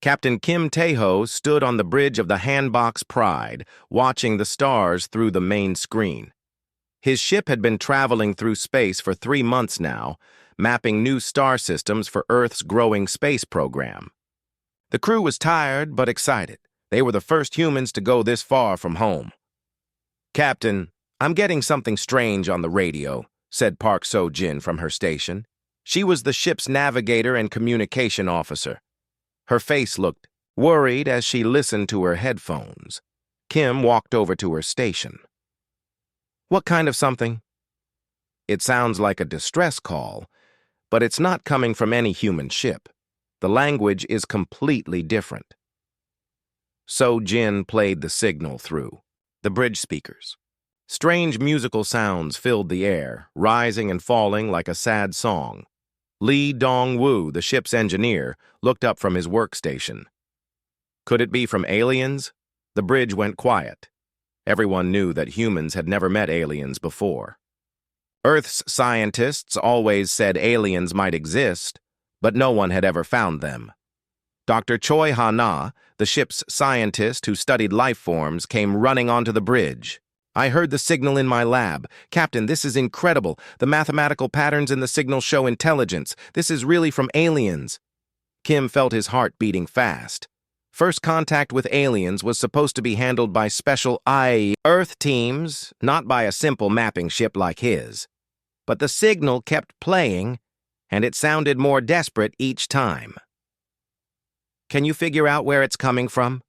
Captain Kim Tae-ho stood on the bridge of the Handbox Pride, watching the stars through the main screen. His ship had been traveling through space for 3 months now, mapping new star systems for Earth's growing space program. The crew was tired but excited. They were the first humans to go this far from home. "Captain, I'm getting something strange on the radio," said Park So-jin from her station. She was the ship's navigator and communication officer. Her face looked worried as she listened to her headphones. Kim walked over to her station. "What kind of something?" "It sounds like a distress call, but it's not coming from any human ship. The language is completely different." So-jin played the signal through the bridge speakers. Strange musical sounds filled the air, rising and falling like a sad song. Lee Dong-woo, the ship's engineer, looked up from his workstation. Could it be from aliens? The bridge went quiet. Everyone knew that humans had never met aliens before. Earth's scientists always said aliens might exist, but no one had ever found them. Dr. Choi Ha-na, the ship's scientist who studied life forms, came running onto the bridge. "I heard the signal in my lab. Captain, this is incredible. The mathematical patterns in the signal show intelligence. This is really from aliens." Kim felt his heart beating fast. First contact with aliens was supposed to be handled by special Earth teams, not by a simple mapping ship like his. But the signal kept playing, and it sounded more desperate each time. "Can you figure out where it's coming from?"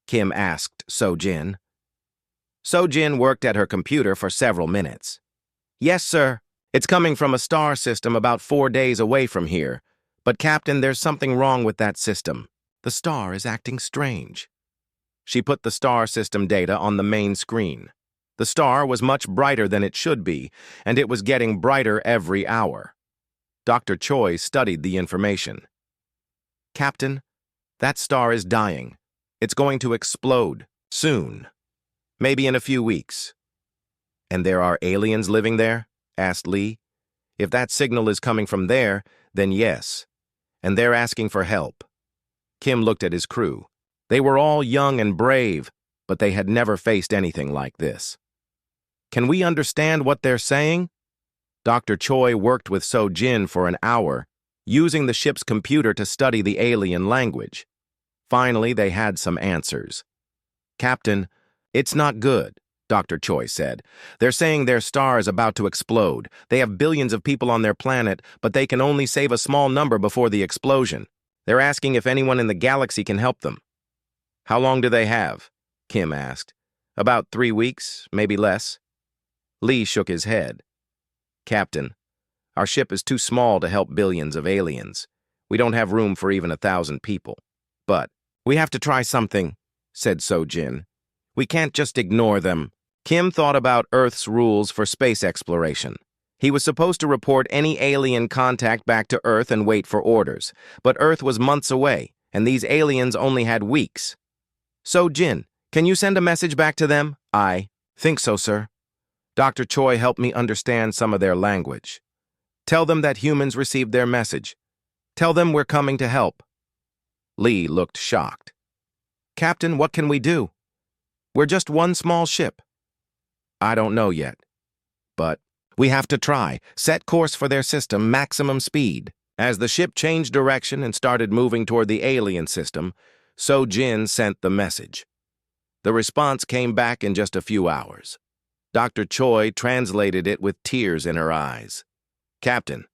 Kim asked So-jin. So-jin worked at her computer for several minutes. "Yes, sir. It's coming from a star system about 4 days away from here. But, Captain, there's something wrong with that system. The star is acting strange." She put the star system data on the main screen. The star was much brighter than it should be, and it was getting brighter every hour. Dr. Choi studied the information. "Captain, that star is dying. It's going to explode soon. Maybe in a few weeks." "And there are aliens living there?" asked Lee. "If that signal is coming from there, then yes. And they're asking for help." Kim looked at his crew. They were all young and brave, but they had never faced anything like this. "Can we understand what they're saying?" Dr. Choi worked with So-jin for an hour, using the ship's computer to study the alien language. Finally, they had some answers. "Captain, it's not good," Dr. Choi said. "They're saying their star is about to explode. They have billions of people on their planet, but they can only save a small number before the explosion. They're asking if anyone in the galaxy can help them." "How long do they have?" Kim asked. "About 3 weeks, maybe less." Lee shook his head. "Captain, our ship is too small to help billions of aliens. We don't have room for even 1,000 people. But we have to try something," said So-jin. "We can't just ignore them." Kim thought about Earth's rules for space exploration. He was supposed to report any alien contact back to Earth and wait for orders. But Earth was months away, and these aliens only had weeks. "So-jin, can you send a message back to them?" "I think so, sir. Dr. Choi helped me understand some of their language. Tell them that humans received their message. Tell them we're coming to help." Lee looked shocked. "Captain, what can we do? We're just one small ship." "I don't know yet. But we have to try. Set course for their system, maximum speed." As the ship changed direction and started moving toward the alien system, So-jin sent the message. The response came back in just a few hours. Dr. Choi translated it with tears in her eyes. "Captain,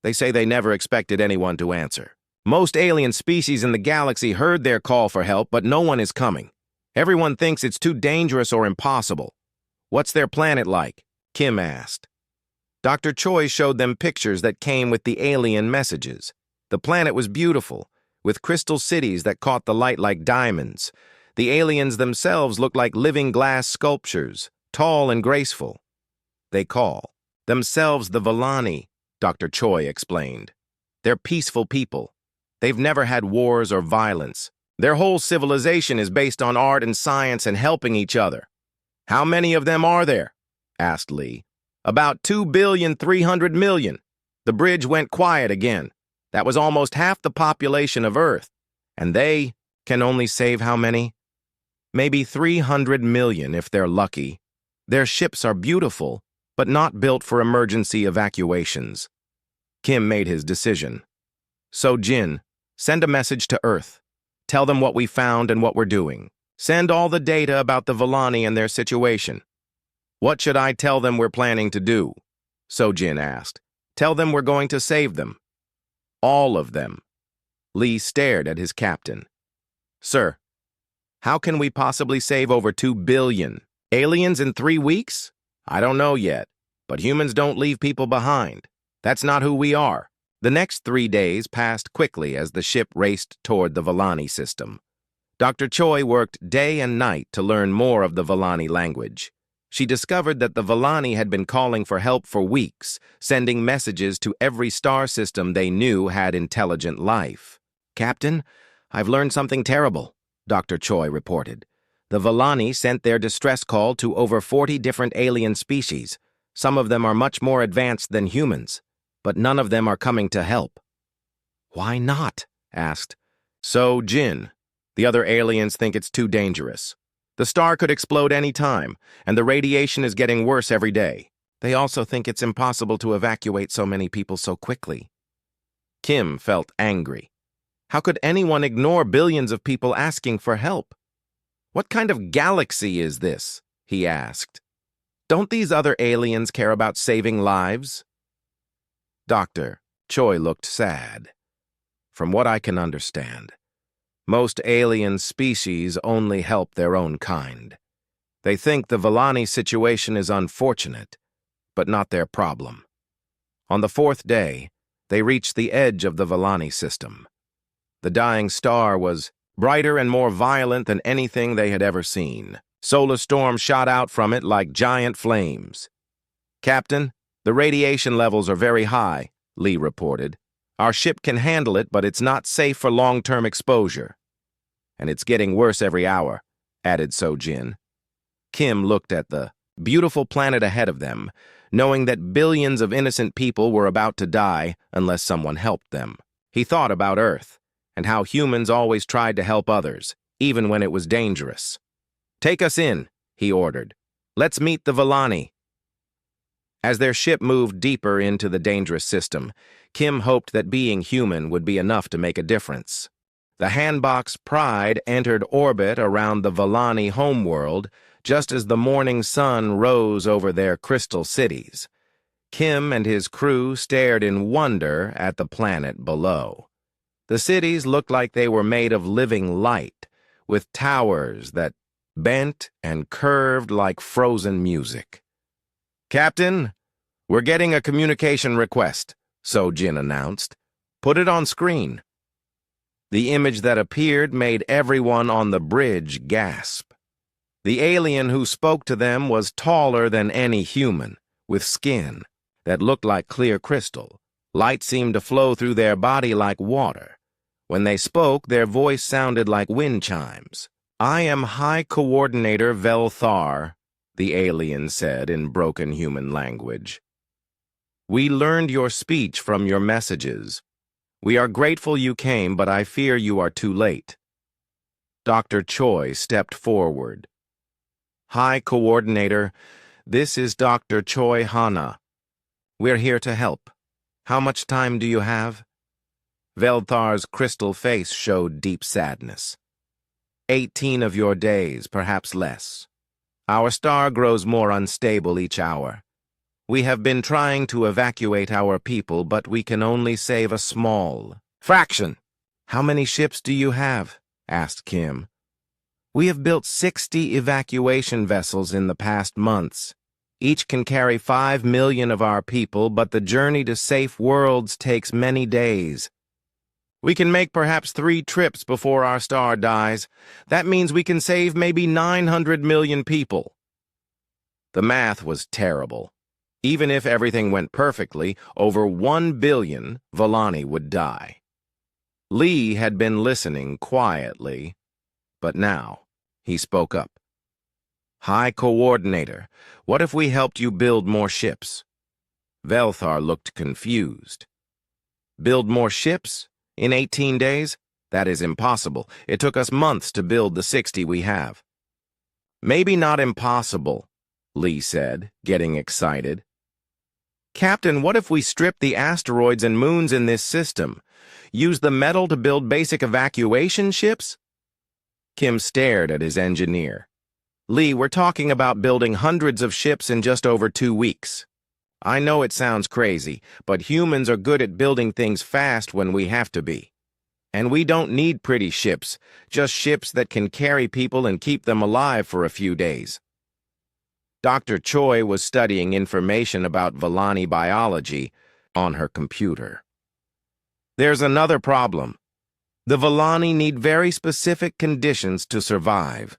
they say they never expected anyone to answer. Most alien species in the galaxy heard their call for help, but no one is coming. Everyone thinks it's too dangerous or impossible." "What's their planet like?" Kim asked. Dr. Choi showed them pictures that came with the alien messages. The planet was beautiful, with crystal cities that caught the light like diamonds. The aliens themselves looked like living glass sculptures, tall and graceful. "They call themselves the Villani," Dr. Choi explained. "They're peaceful people. They've never had wars or violence. Their whole civilization is based on art and science and helping each other." "How many of them are there?" asked Lee. "About 2,300,000,000. The bridge went quiet again. That was almost half the population of Earth. And they Can only save how many? Maybe 300 million if they're lucky. Their ships are beautiful, but not built for emergency evacuations. Kim made his decision. So Jin, send a message to Earth. Tell them what we found and what we're doing. Send all the data about the Vellani and their situation. What should I tell them we're planning to do? So Jin asked. Tell them we're going to save them. All of them. Lee stared at his captain. Sir, how can we possibly save over 2 billion? Aliens in 3 weeks? I don't know yet, but humans don't leave people behind. That's not who we are. The next 3 days passed quickly as the ship raced toward the Vellani system. Dr. Choi worked day and night to learn more of the Vellani language. She discovered that the Vellani had been calling for help for weeks, sending messages to every star system they knew had intelligent life. Captain, I've learned something terrible, Dr. Choi reported. The Vellani sent their distress call to over 40 different alien species. Some of them are much more advanced than humans, but none of them are coming to help. Why not? Asked. So, Jin, the other aliens think it's too dangerous. The star could explode any time, and the radiation is getting worse every day. They also think it's impossible to evacuate so many people so quickly. Kim felt angry. How could anyone ignore billions of people asking for help? What kind of galaxy is this? He asked. Don't these other aliens care about saving lives? Dr. Choi looked sad. From what I can understand, most alien species only help their own kind. They think the Vellani situation is unfortunate, but not their problem. On the 4th day, they reached the edge of the Vellani system. The dying star was brighter and more violent than anything they had ever seen. Solar storms shot out from it like giant flames. Captain, the radiation levels are very high, Lee reported. Our ship can handle it, but it's not safe for long-term exposure. And it's getting worse every hour, added So-Jin. Kim looked at the beautiful planet ahead of them, knowing that billions of innocent people were about to die unless someone helped them. He thought about Earth, and how humans always tried to help others, even when it was dangerous. Take us in, he ordered. Let's meet the Vellani. As their ship moved deeper into the dangerous system, Kim hoped that being human would be enough to make a difference. The Handbox Pride entered orbit around the Vellani homeworld just as the morning sun rose over their crystal cities. Kim and his crew stared in wonder at the planet below. The cities looked like they were made of living light, with towers that bent and curved like frozen music. Captain, we're getting a communication request, So-Jin announced. Put it on screen. The image that appeared made everyone on the bridge gasp. The alien who spoke to them was taller than any human, with skin that looked like clear crystal. Light seemed to flow through their body like water. When they spoke, their voice sounded like wind chimes. I am High Coordinator Velthar, the alien said in broken human language. We learned your speech from your messages. We are grateful you came, but I fear you are too late. Dr. Choi stepped forward. High Coordinator, this is Dr. Choi Hana. We're here to help. How much time do you have? Velthar's crystal face showed deep sadness. 18 of your days, perhaps less. Our star grows more unstable each hour. We have been trying to evacuate our people, but we can only save a small fraction. How many ships do you have? Asked Kim. We have built 60 evacuation vessels in the past months. Each can carry 5 million of our people, but the journey to safe worlds takes many days. We can make perhaps 3 trips before our star dies. That means we can save maybe 900 million people. The math was terrible. Even if everything went perfectly, over 1 billion Vellani would die. Lee had been listening quietly, but now he spoke up. High Coordinator, what if we helped you build more ships? Velthar looked confused. Build more ships? In 18 days? That is impossible. It took us months to build the 60 we have. Maybe not impossible, Lee said, getting excited. Captain, what if we strip the asteroids and moons in this system? Use the metal to build basic evacuation ships? Kim stared at his engineer. Lee, we're talking about building hundreds of ships in just over 2 weeks. I know it sounds crazy, but humans are good at building things fast when we have to be. And we don't need pretty ships, just ships that can carry people and keep them alive for a few days. Dr. Choi was studying information about Vellani biology on her computer. There's another problem. The Vellani need very specific conditions to survive.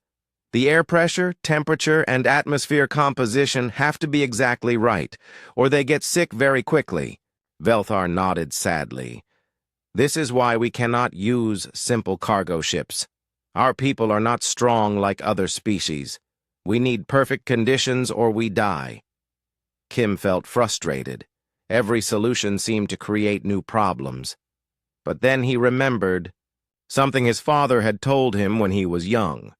The air pressure, temperature, and atmosphere composition have to be exactly right, or they get sick very quickly. Velthar nodded sadly. This is why we cannot use simple cargo ships. Our people are not strong like other species. We need perfect conditions or we die. Kim felt frustrated. Every solution seemed to create new problems. But then he remembered something his father had told him when he was young.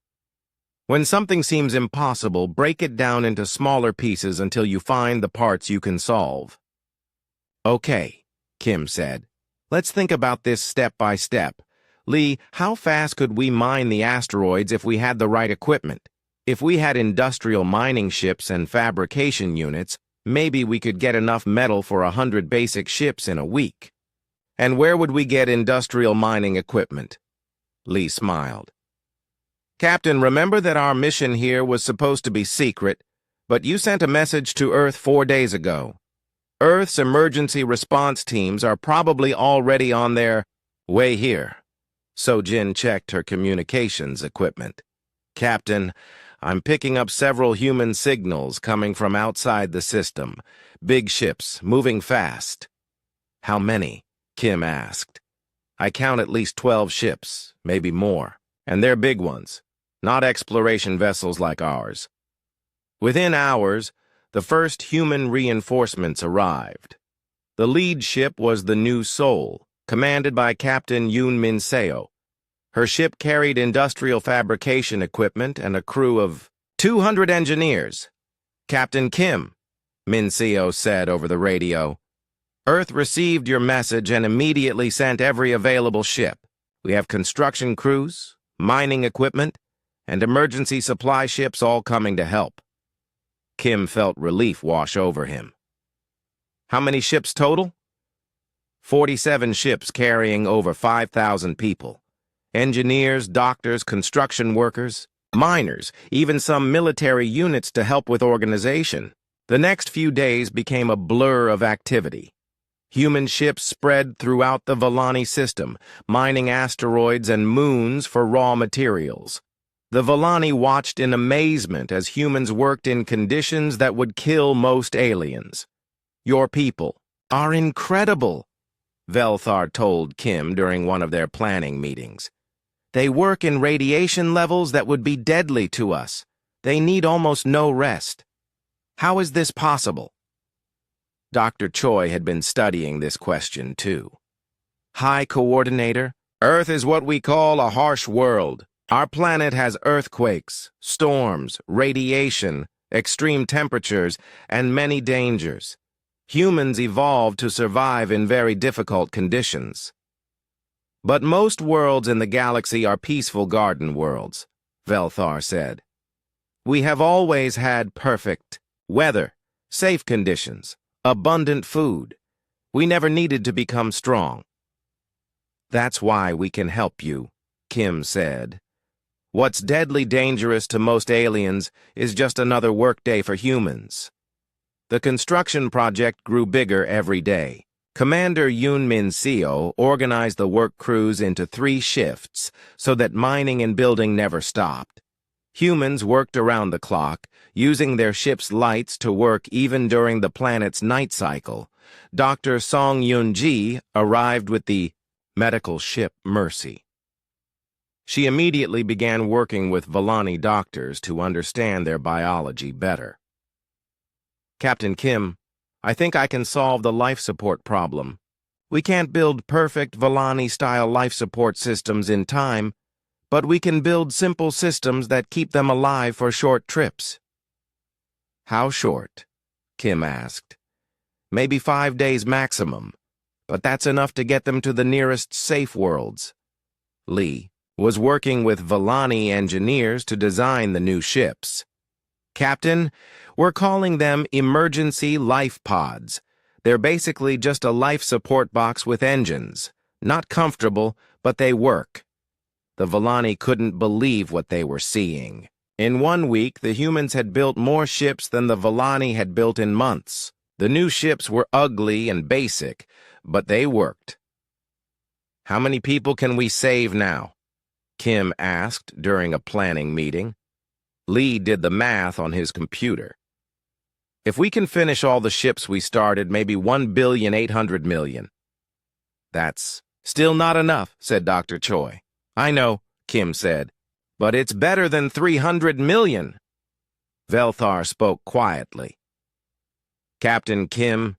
When something seems impossible, break it down into smaller pieces until you find the parts you can solve. Okay, Kim said. Let's think about this step by step. Lee, how fast could we mine the asteroids if we had the right equipment? If we had industrial mining ships and fabrication units, maybe we could get enough metal for 100 basic ships in a week. And where would we get industrial mining equipment? Lee smiled. Captain, remember that our mission here was supposed to be secret, but you sent a message to Earth 4 days ago. Earth's emergency response teams are probably already on their way here. Sojin checked her communications equipment. Captain, I'm picking up several human signals coming from outside the system. Big ships, moving fast. How many? Kim asked. I count at least 12 ships, maybe more. And they're big ones, not exploration vessels like ours. Within hours, the first human reinforcements arrived. The lead ship was the New Soul, commanded by Captain Yoon Min Seo. Her ship carried industrial fabrication equipment and a crew of 200 engineers. Captain Kim, Min Seo said over the radio, Earth received your message and immediately sent every available ship. We have construction crews, mining equipment, and emergency supply ships all coming to help. Kim felt relief wash over him. How many ships total? 47 ships carrying over 5,000 people. Engineers, doctors, construction workers, miners, even some military units to help with organization. The next few days became a blur of activity. Human ships spread throughout the Vellani system, mining asteroids and moons for raw materials. The Vellani watched in amazement as humans worked in conditions that would kill most aliens. Your people are incredible, Velthar told Kim during one of their planning meetings. They work in radiation levels that would be deadly to us. They need almost no rest. How is this possible? Dr. Choi had been studying this question too. High Coordinator, Earth is what we call a harsh world. Our planet has earthquakes, storms, radiation, extreme temperatures, and many dangers. Humans evolved to survive in very difficult conditions. But most worlds in the galaxy are peaceful garden worlds, Velthar said. We have always had perfect weather, safe conditions, abundant food. We never needed to become strong. That's why we can help you, Kim said. What's deadly dangerous to most aliens is just another workday for humans. The construction project grew bigger every day. Commander Yoon Min Seo organized the work crews into 3 shifts so that mining and building never stopped. Humans worked around the clock, using their ship's lights to work even during the planet's night cycle. Dr. Song Yoon-ji arrived with the medical ship Mercy. She immediately began working with Vellani doctors to understand their biology better. Captain Kim, I think I can solve the life support problem. We can't build perfect Vellani-style life support systems in time, but we can build simple systems that keep them alive for short trips." "How short?" Kim asked. "Maybe 5 days maximum, but that's enough to get them to the nearest safe worlds." Lee was working with Vellani engineers to design the new ships. "Captain, we're calling them emergency life pods. They're basically just a life support box with engines. Not comfortable, but they work." The Vellani couldn't believe what they were seeing. In 1 week, the humans had built more ships than the Vellani had built in months. The new ships were ugly and basic, but they worked. "How many people can we save now?" Kim asked during a planning meeting. Lee did the math on his computer. "If we can finish all the ships we started, maybe 1,800,000,000. "That's still not enough," said Dr. Choi. "I know," Kim said, "but it's better than 300 million." Velthar spoke quietly. "Captain Kim,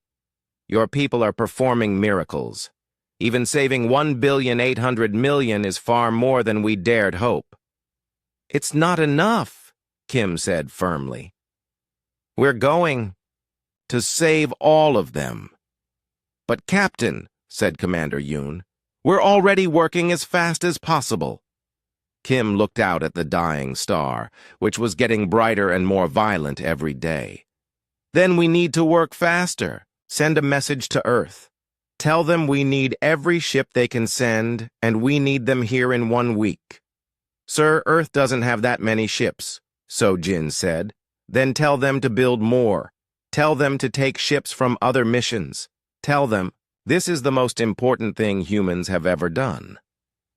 your people are performing miracles. Even saving 1,800,000,000 is far more than we dared hope." "It's not enough," Kim said firmly. "We're going to save all of them." "But Captain," said Commander Yoon, "we're already working as fast as possible." Kim looked out at the dying star, which was getting brighter and more violent every day. "Then we need to work faster. Send a message to Earth. Tell them we need every ship they can send, and we need them here in 1 week." "Sir, Earth doesn't have that many ships," So-Jin said. "Then tell them to build more. Tell them to take ships from other missions. Tell them this is the most important thing humans have ever done."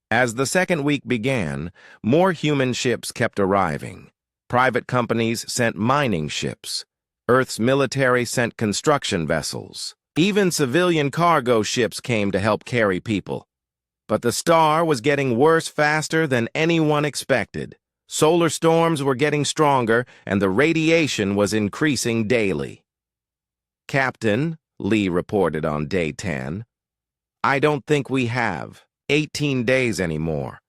As the second week began, more human ships kept arriving. Private companies sent mining ships. Earth's military sent construction vessels. Even civilian cargo ships came to help carry people. But the star was getting worse faster than anyone expected. Solar storms were getting stronger, and the radiation was increasing daily. "Captain," Lee reported on day 10, "I don't think we have 18 days anymore.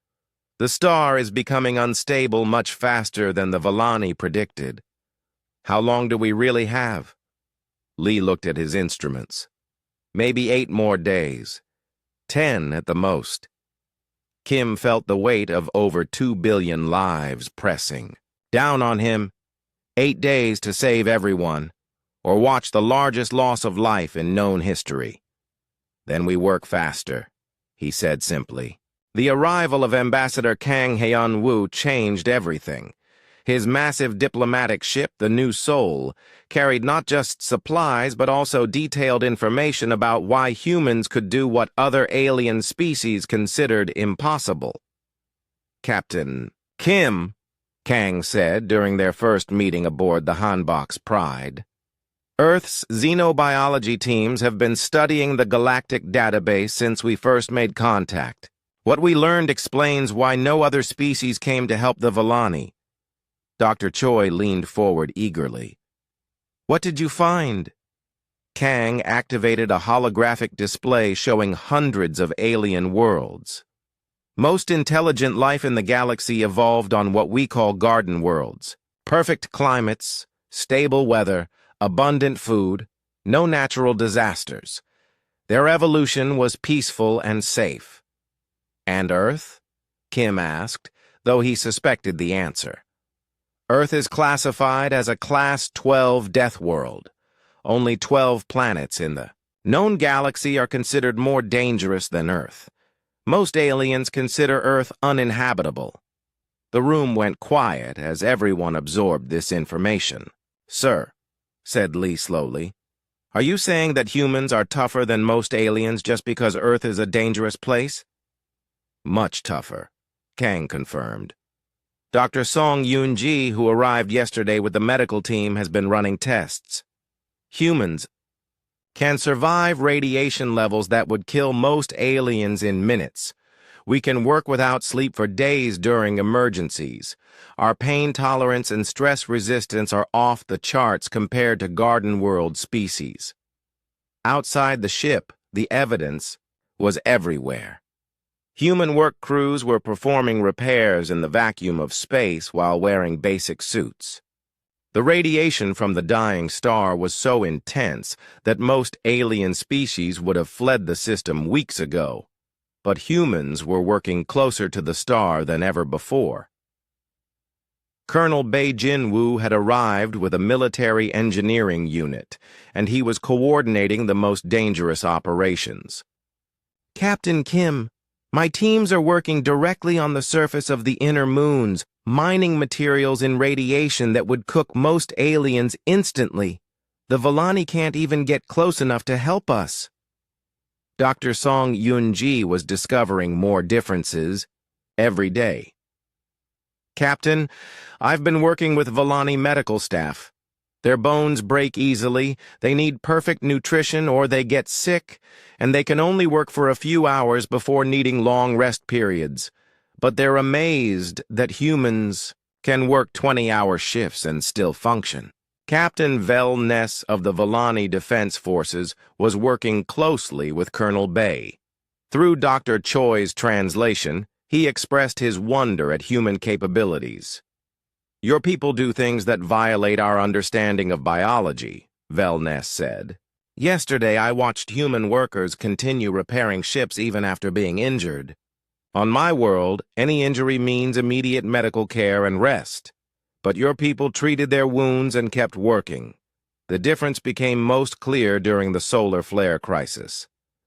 The star is becoming unstable much faster than the Vellani predicted." "How long do we really have?" Lee looked at his instruments. "Maybe 8 more days. 10 at the most." Kim felt the weight of over 2 billion lives pressing down on him. 8 days to save everyone, or watch the largest loss of life in known history. "Then we work faster," he said simply. The arrival of Ambassador Kang Hyun-woo changed everything. His massive diplomatic ship, the New Seoul, carried not just supplies but also detailed information about why humans could do what other alien species considered impossible. "Captain Kim," Kang said during their first meeting aboard the Hanbok's Pride, "Earth's xenobiology teams have been studying the galactic database since we first made contact. What we learned explains why no other species came to help the Vellani." Dr. Choi leaned forward eagerly. "What did you find?" Kang activated a holographic display showing hundreds of alien worlds. "Most intelligent life in the galaxy evolved on what we call garden worlds. Perfect climates, stable weather, abundant food, no natural disasters. Their evolution was peaceful and safe." "And Earth?" Kim asked, though he suspected the answer. "Earth is classified as a Class 12 Deathworld. Only 12 planets in the known galaxy are considered more dangerous than Earth. Most aliens consider Earth uninhabitable." The room went quiet as everyone absorbed this information. "Sir," said Lee slowly, "are you saying that humans are tougher than most aliens just because Earth is a dangerous place?" "Much tougher," Kang confirmed. "Dr. Song Yoon-ji, who arrived yesterday with the medical team, has been running tests. Humans can survive radiation levels that would kill most aliens in minutes. We can work without sleep for days during emergencies. Our pain tolerance and stress resistance are off the charts compared to garden world species." Outside the ship, The evidence was everywhere. Human work crews were performing repairs in the vacuum of space while wearing basic suits. The radiation from the dying star was so intense that most alien species would have fled the system weeks ago, but humans were working closer to the star than ever before. Colonel Bei Jinwoo had arrived with a military engineering unit, and he was coordinating the most dangerous operations. "Captain Kim, my teams are working directly on the surface of the inner moons, mining materials in radiation that would cook most aliens instantly. The Volani can't even get close enough to help us." Dr. Song Yun-ji was discovering more differences every day. "Captain, I've been working with Volani medical staff. Their bones break easily, they need perfect nutrition or they get sick, and they can only work for a few hours before needing long rest periods. But they're amazed that humans can work 20-hour shifts and still function." Captain Vel Ness of the Volani Defense Forces was working closely with Colonel Bei. Through Dr. Choi's translation, he expressed his wonder at human capabilities. "Your people do things that violate our understanding of biology," Vel Ness said. "Yesterday I watched human workers continue repairing ships even after being injured. On my world, any injury means immediate medical care and rest. But your people treated their wounds and kept working. The difference became most clear during the solar flare crisis.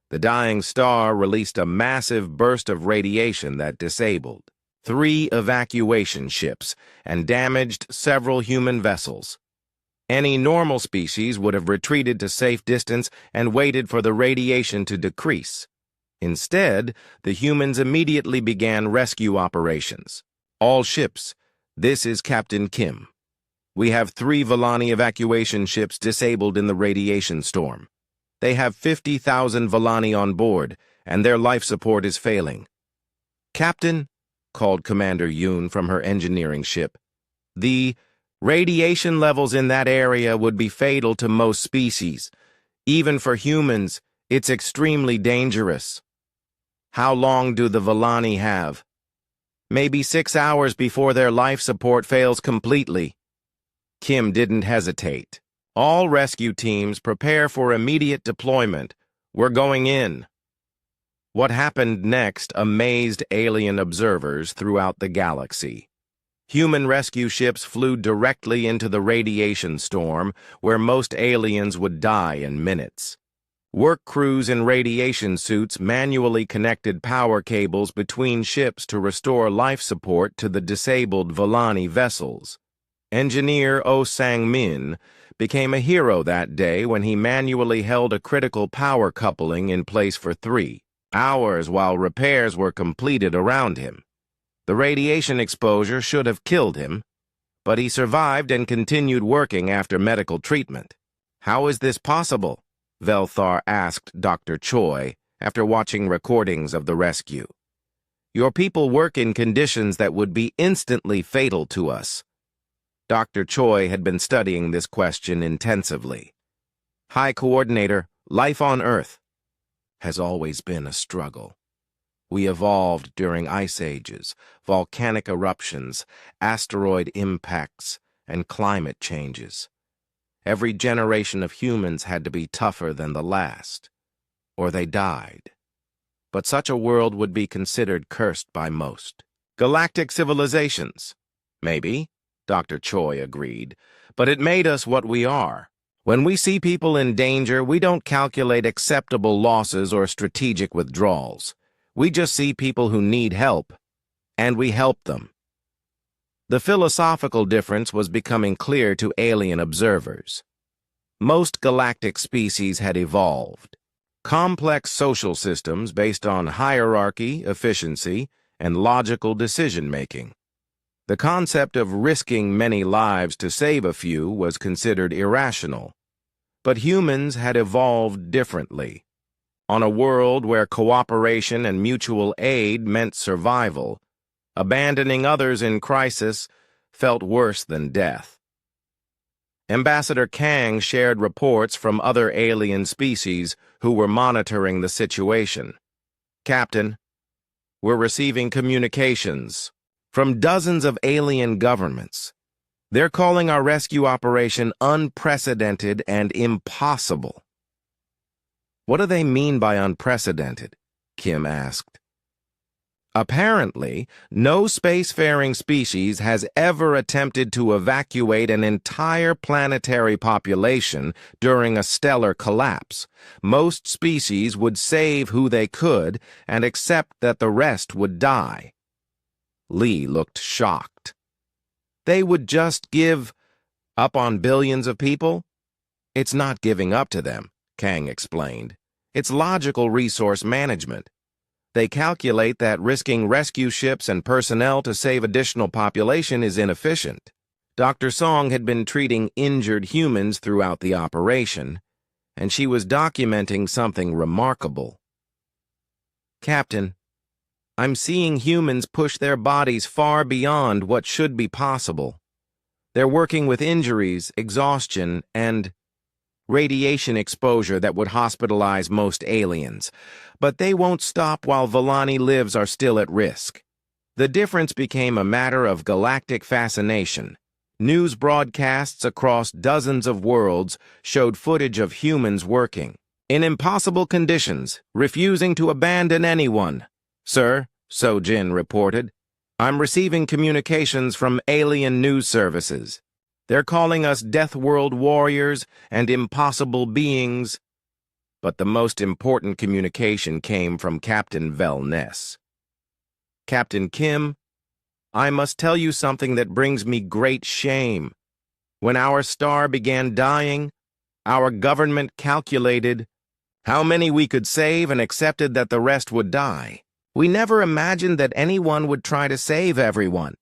The dying star released a massive burst of radiation that disabled 3 evacuation ships and damaged several human vessels. Any normal species would have retreated to safe distance and waited for the radiation to decrease. Instead, the humans immediately began rescue operations. All ships. This is Captain Kim. We have 3 Volani evacuation ships disabled in the radiation storm. They have 50,000 Volani on board, and their life support is failing." "Captain," called Commander Yoon from her engineering ship, "the radiation levels in that area would be fatal to most species. Even for humans, it's extremely dangerous." "How long do the Volani have?" "Maybe 6 hours before their life support fails completely." Kim didn't hesitate. "All rescue teams prepare for immediate deployment. We're going in." What happened next amazed alien observers throughout the galaxy. Human rescue ships flew directly into the radiation storm, where most aliens would die in minutes. Work crews in radiation suits manually connected power cables between ships to restore life support to the disabled Volani vessels. Engineer Oh Sang-min became a hero that day when he manually held a critical power coupling in place for 3 hours while repairs were completed around him. The radiation exposure should have killed him, but he survived and continued working after medical treatment. "How is this possible?" Velthar asked Dr. Choi after watching recordings of the rescue. "Your people work in conditions that would be instantly fatal to us." Dr. Choi had been studying this question intensively. "High Coordinator, life on Earth has always been a struggle. We evolved during ice ages, volcanic eruptions, asteroid impacts, and climate changes. Every generation of humans had to be tougher than the last, or they died. But such a world would be considered cursed by most. Galactic civilizations? Maybe," Dr. Choi agreed, "but it made us what we are. When we see people in danger, we don't calculate acceptable losses or strategic withdrawals. We just see people who need help, and we help them." The philosophical difference was becoming clear to alien observers. Most galactic species had evolved. Complex social systems based on hierarchy, efficiency, and logical decision-making. The concept of risking many lives to save a few was considered irrational. But humans had evolved differently. On a world where cooperation and mutual aid meant survival, abandoning others in crisis felt worse than death. Ambassador Kang shared reports from other alien species who were monitoring the situation. Captain, we're receiving communications from dozens of alien governments. They're calling our rescue operation unprecedented and impossible. What do they mean by unprecedented? Kim asked. Apparently, no spacefaring species has ever attempted to evacuate an entire planetary population during a stellar collapse. Most species would save who they could and accept that the rest would die. Lee looked shocked. They would just give up on billions of people? It's not giving up to them, Kang explained. It's logical resource management. They calculate that risking rescue ships and personnel to save additional population is inefficient. Dr. Song had been treating injured humans throughout the operation, and she was documenting something remarkable. Captain, I'm seeing humans push their bodies far beyond what should be possible. They're working with injuries, exhaustion, and radiation exposure that would hospitalize most aliens. But they won't stop while Vellani lives are still at risk. The difference became a matter of galactic fascination. News broadcasts across dozens of worlds showed footage of humans working in impossible conditions, refusing to abandon anyone. Sir, Sojin reported, I'm receiving communications from alien news services. They're calling us Deathworld warriors and impossible beings. But the most important communication came from Captain Vel Ness. Captain Kim, I must tell you something that brings me great shame. When our star began dying, our government calculated how many we could save and accepted that the rest would die. We never imagined that anyone would try to save everyone.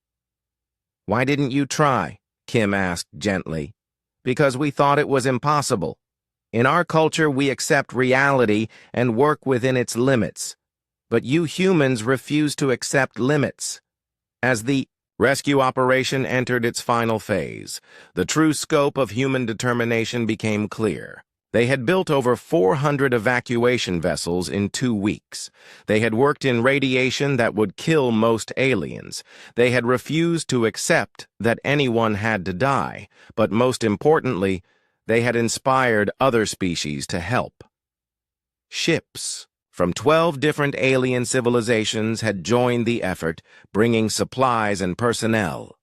Why didn't you try? Kim asked gently. Because we thought it was impossible. In our culture, we accept reality and work within its limits. But you humans refuse to accept limits. As the rescue operation entered its final phase, the true scope of human determination became clear. They had built over 400 evacuation vessels in 2 weeks. They had worked in radiation that would kill most aliens. They had refused to accept that anyone had to die. But most importantly, they had inspired other species to help. Ships from 12 different alien civilizations had joined the effort, bringing supplies and personnel.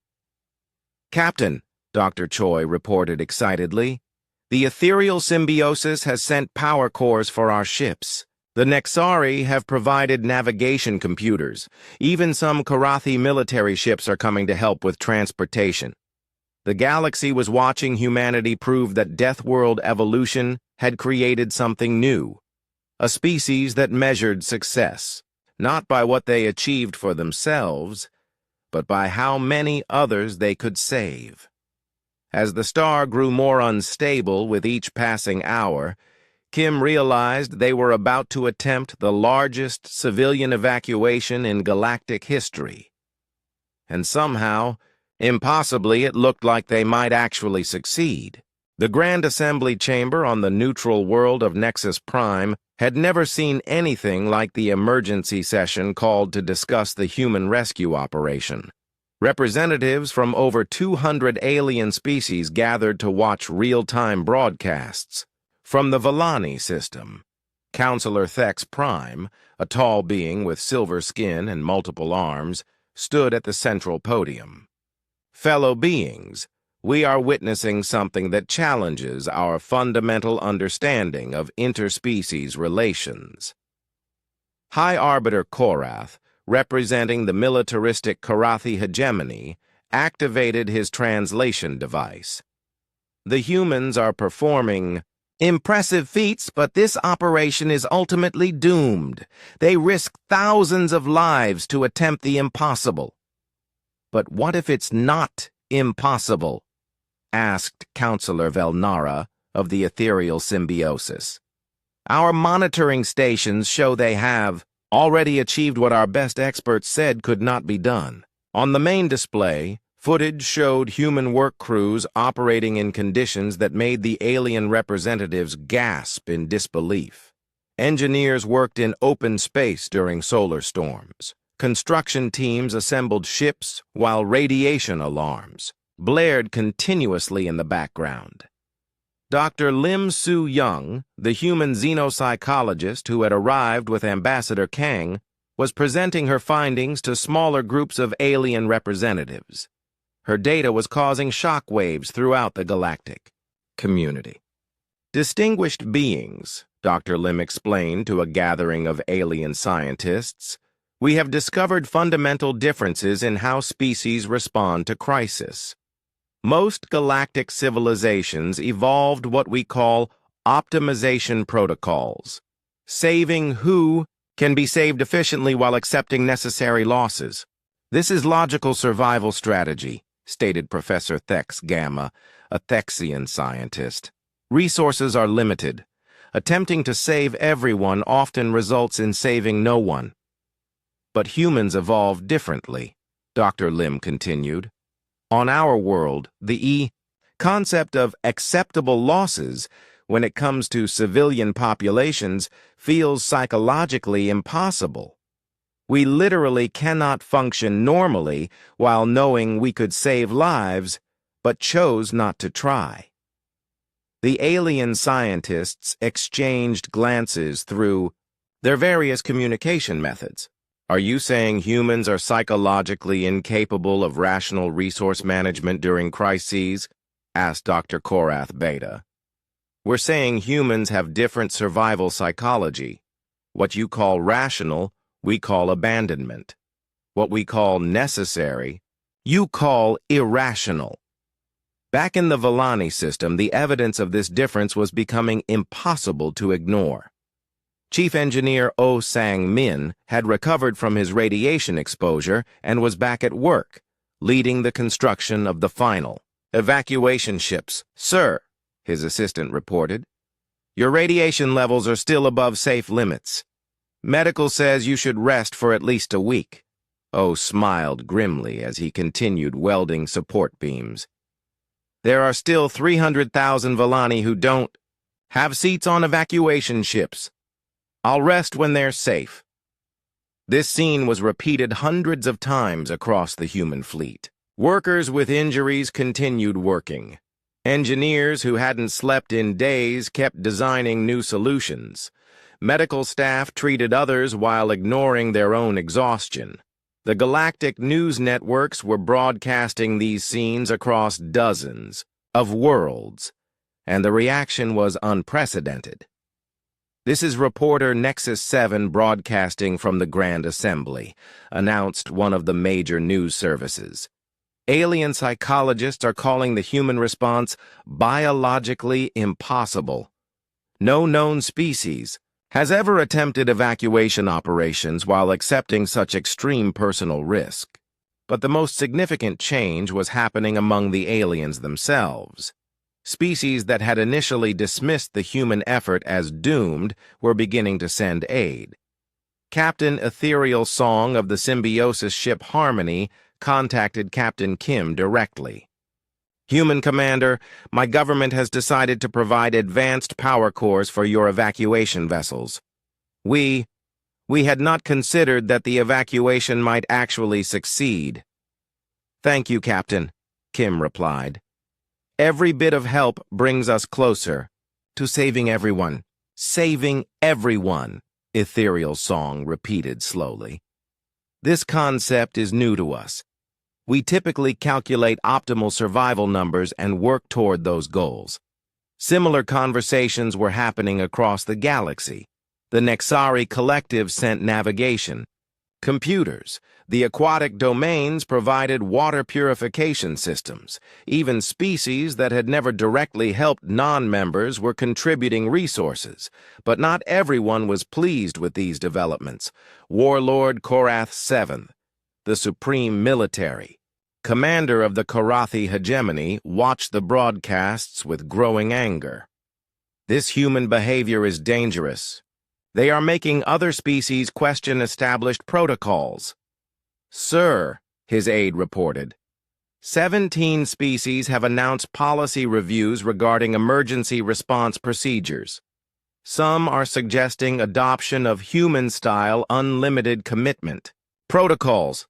Captain, Dr. Choi reported excitedly, the ethereal symbiosis has sent power cores for our ships. The Nexari have provided navigation computers. Even some Karathi military ships are coming to help with transportation. The galaxy was watching humanity prove that Deathworld evolution had created something new. A species that measured success, not by what they achieved for themselves, but by how many others they could save. As the star grew more unstable with each passing hour, Kim realized they were about to attempt the largest civilian evacuation in galactic history. And somehow, impossibly, it looked like they might actually succeed. The Grand Assembly Chamber on the neutral world of Nexus Prime had never seen anything like the emergency session called to discuss the human rescue operation. Representatives from over 200 alien species gathered to watch real-time broadcasts. From the Vellani system, Counselor Thex Prime, a tall being with silver skin and multiple arms, stood at the central podium. Fellow beings, we are witnessing something that challenges our fundamental understanding of interspecies relations. High Arbiter Korath, representing the militaristic Karathi hegemony, activated his translation device. The humans are performing impressive feats, but this operation is ultimately doomed. They risk thousands of lives to attempt the impossible. But what if it's not impossible? Asked Counselor Velnara of the ethereal symbiosis. Our monitoring stations show they have already achieved what our best experts said could not be done. On the main display, Footage showed human work crews operating in conditions that made the alien representatives gasp in disbelief. Engineers worked in open space during solar storms. Construction teams assembled ships while radiation alarms blared continuously in the background. Dr. Lim Soo-young, the human xenopsychologist who had arrived with Ambassador Kang, was presenting her findings to smaller groups of alien representatives. Her data was causing shockwaves throughout the galactic community. Distinguished beings, Dr. Lim explained to a gathering of alien scientists, we have discovered fundamental differences in how species respond to crisis. Most galactic civilizations evolved what we call optimization protocols. Saving who can be saved efficiently while accepting necessary losses. This is logical survival strategy, stated Professor Thex Gamma, a Thexian scientist. Resources are limited. Attempting to save everyone often results in saving no one. But humans evolve differently, Dr. Lim continued. On our world, the concept of acceptable losses when it comes to civilian populations feels psychologically impossible. We literally cannot function normally while knowing we could save lives, but chose not to try. The alien scientists exchanged glances through their various communication methods. Are you saying humans are psychologically incapable of rational resource management during crises? Asked Dr. Korath Beta. We're saying humans have different survival psychology. What you call rational, we call abandonment. What we call necessary, you call irrational. Back in the Villani system, the evidence of this difference was becoming impossible to ignore. Chief Engineer Oh Sang-min had recovered from his radiation exposure and was back at work, leading the construction of the final evacuation ships. Sir, his assistant reported, your radiation levels are still above safe limits. Medical says you should rest for at least a week. Oh smiled grimly as he continued welding support beams. There are still 300,000 Villani who don't have seats on evacuation ships. I'll rest when they're safe. This scene was repeated hundreds of times across the human fleet. Workers with injuries continued working. Engineers who hadn't slept in days kept designing new solutions. Medical staff treated others while ignoring their own exhaustion. The galactic news networks were broadcasting these scenes across dozens of worlds, and the reaction was unprecedented. This is reporter Nexus 7 broadcasting from the Grand Assembly, announced one of the major news services. Alien psychologists are calling the human response biologically impossible. No known species has ever attempted evacuation operations while accepting such extreme personal risk. But the most significant change was happening among the aliens themselves. Species that had initially dismissed the human effort as doomed were beginning to send aid. Captain Ethereal Song of the symbiosis ship Harmony contacted Captain Kim directly. Human Commander, my government has decided to provide advanced power cores for your evacuation vessels. We had not considered that the evacuation might actually succeed. Thank you, Captain, Kim replied. Every bit of help brings us closer to saving everyone. Saving everyone, Ethereal Song repeated slowly. This concept is new to us. We typically calculate optimal survival numbers and work toward those goals. Similar conversations were happening across the galaxy. The Nexari Collective sent navigation. Computers, the aquatic domains provided water purification systems. Even species that had never directly helped non-members were contributing resources. But not everyone was pleased with these developments. Warlord Korath VII, the supreme military, commander of the Korathi hegemony, watched the broadcasts with growing anger. This human behavior is dangerous. They are making other species question established protocols. Sir, his aide reported, 17 species have announced policy reviews regarding emergency response procedures. Some are suggesting adoption of human-style unlimited commitment protocols.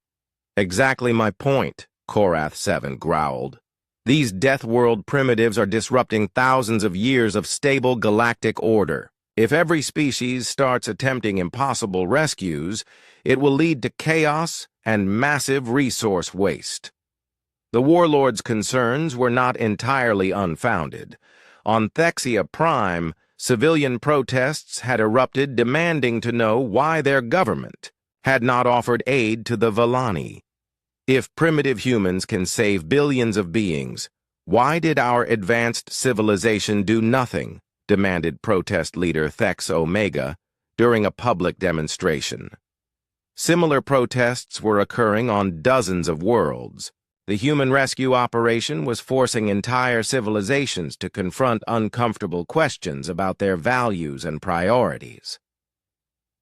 Exactly my point, Korath 7 growled. These Deathworld primitives are disrupting thousands of years of stable galactic order. If every species starts attempting impossible rescues, it will lead to chaos and massive resource waste. The warlord's concerns were not entirely unfounded. On Thexia Prime, civilian protests had erupted demanding to know why their government had not offered aid to the Vellani. If primitive humans can save billions of beings, why did our advanced civilization do nothing? Demanded protest leader Thex Omega during a public demonstration. Similar protests were occurring on dozens of worlds. The human rescue operation was forcing entire civilizations to confront uncomfortable questions about their values and priorities.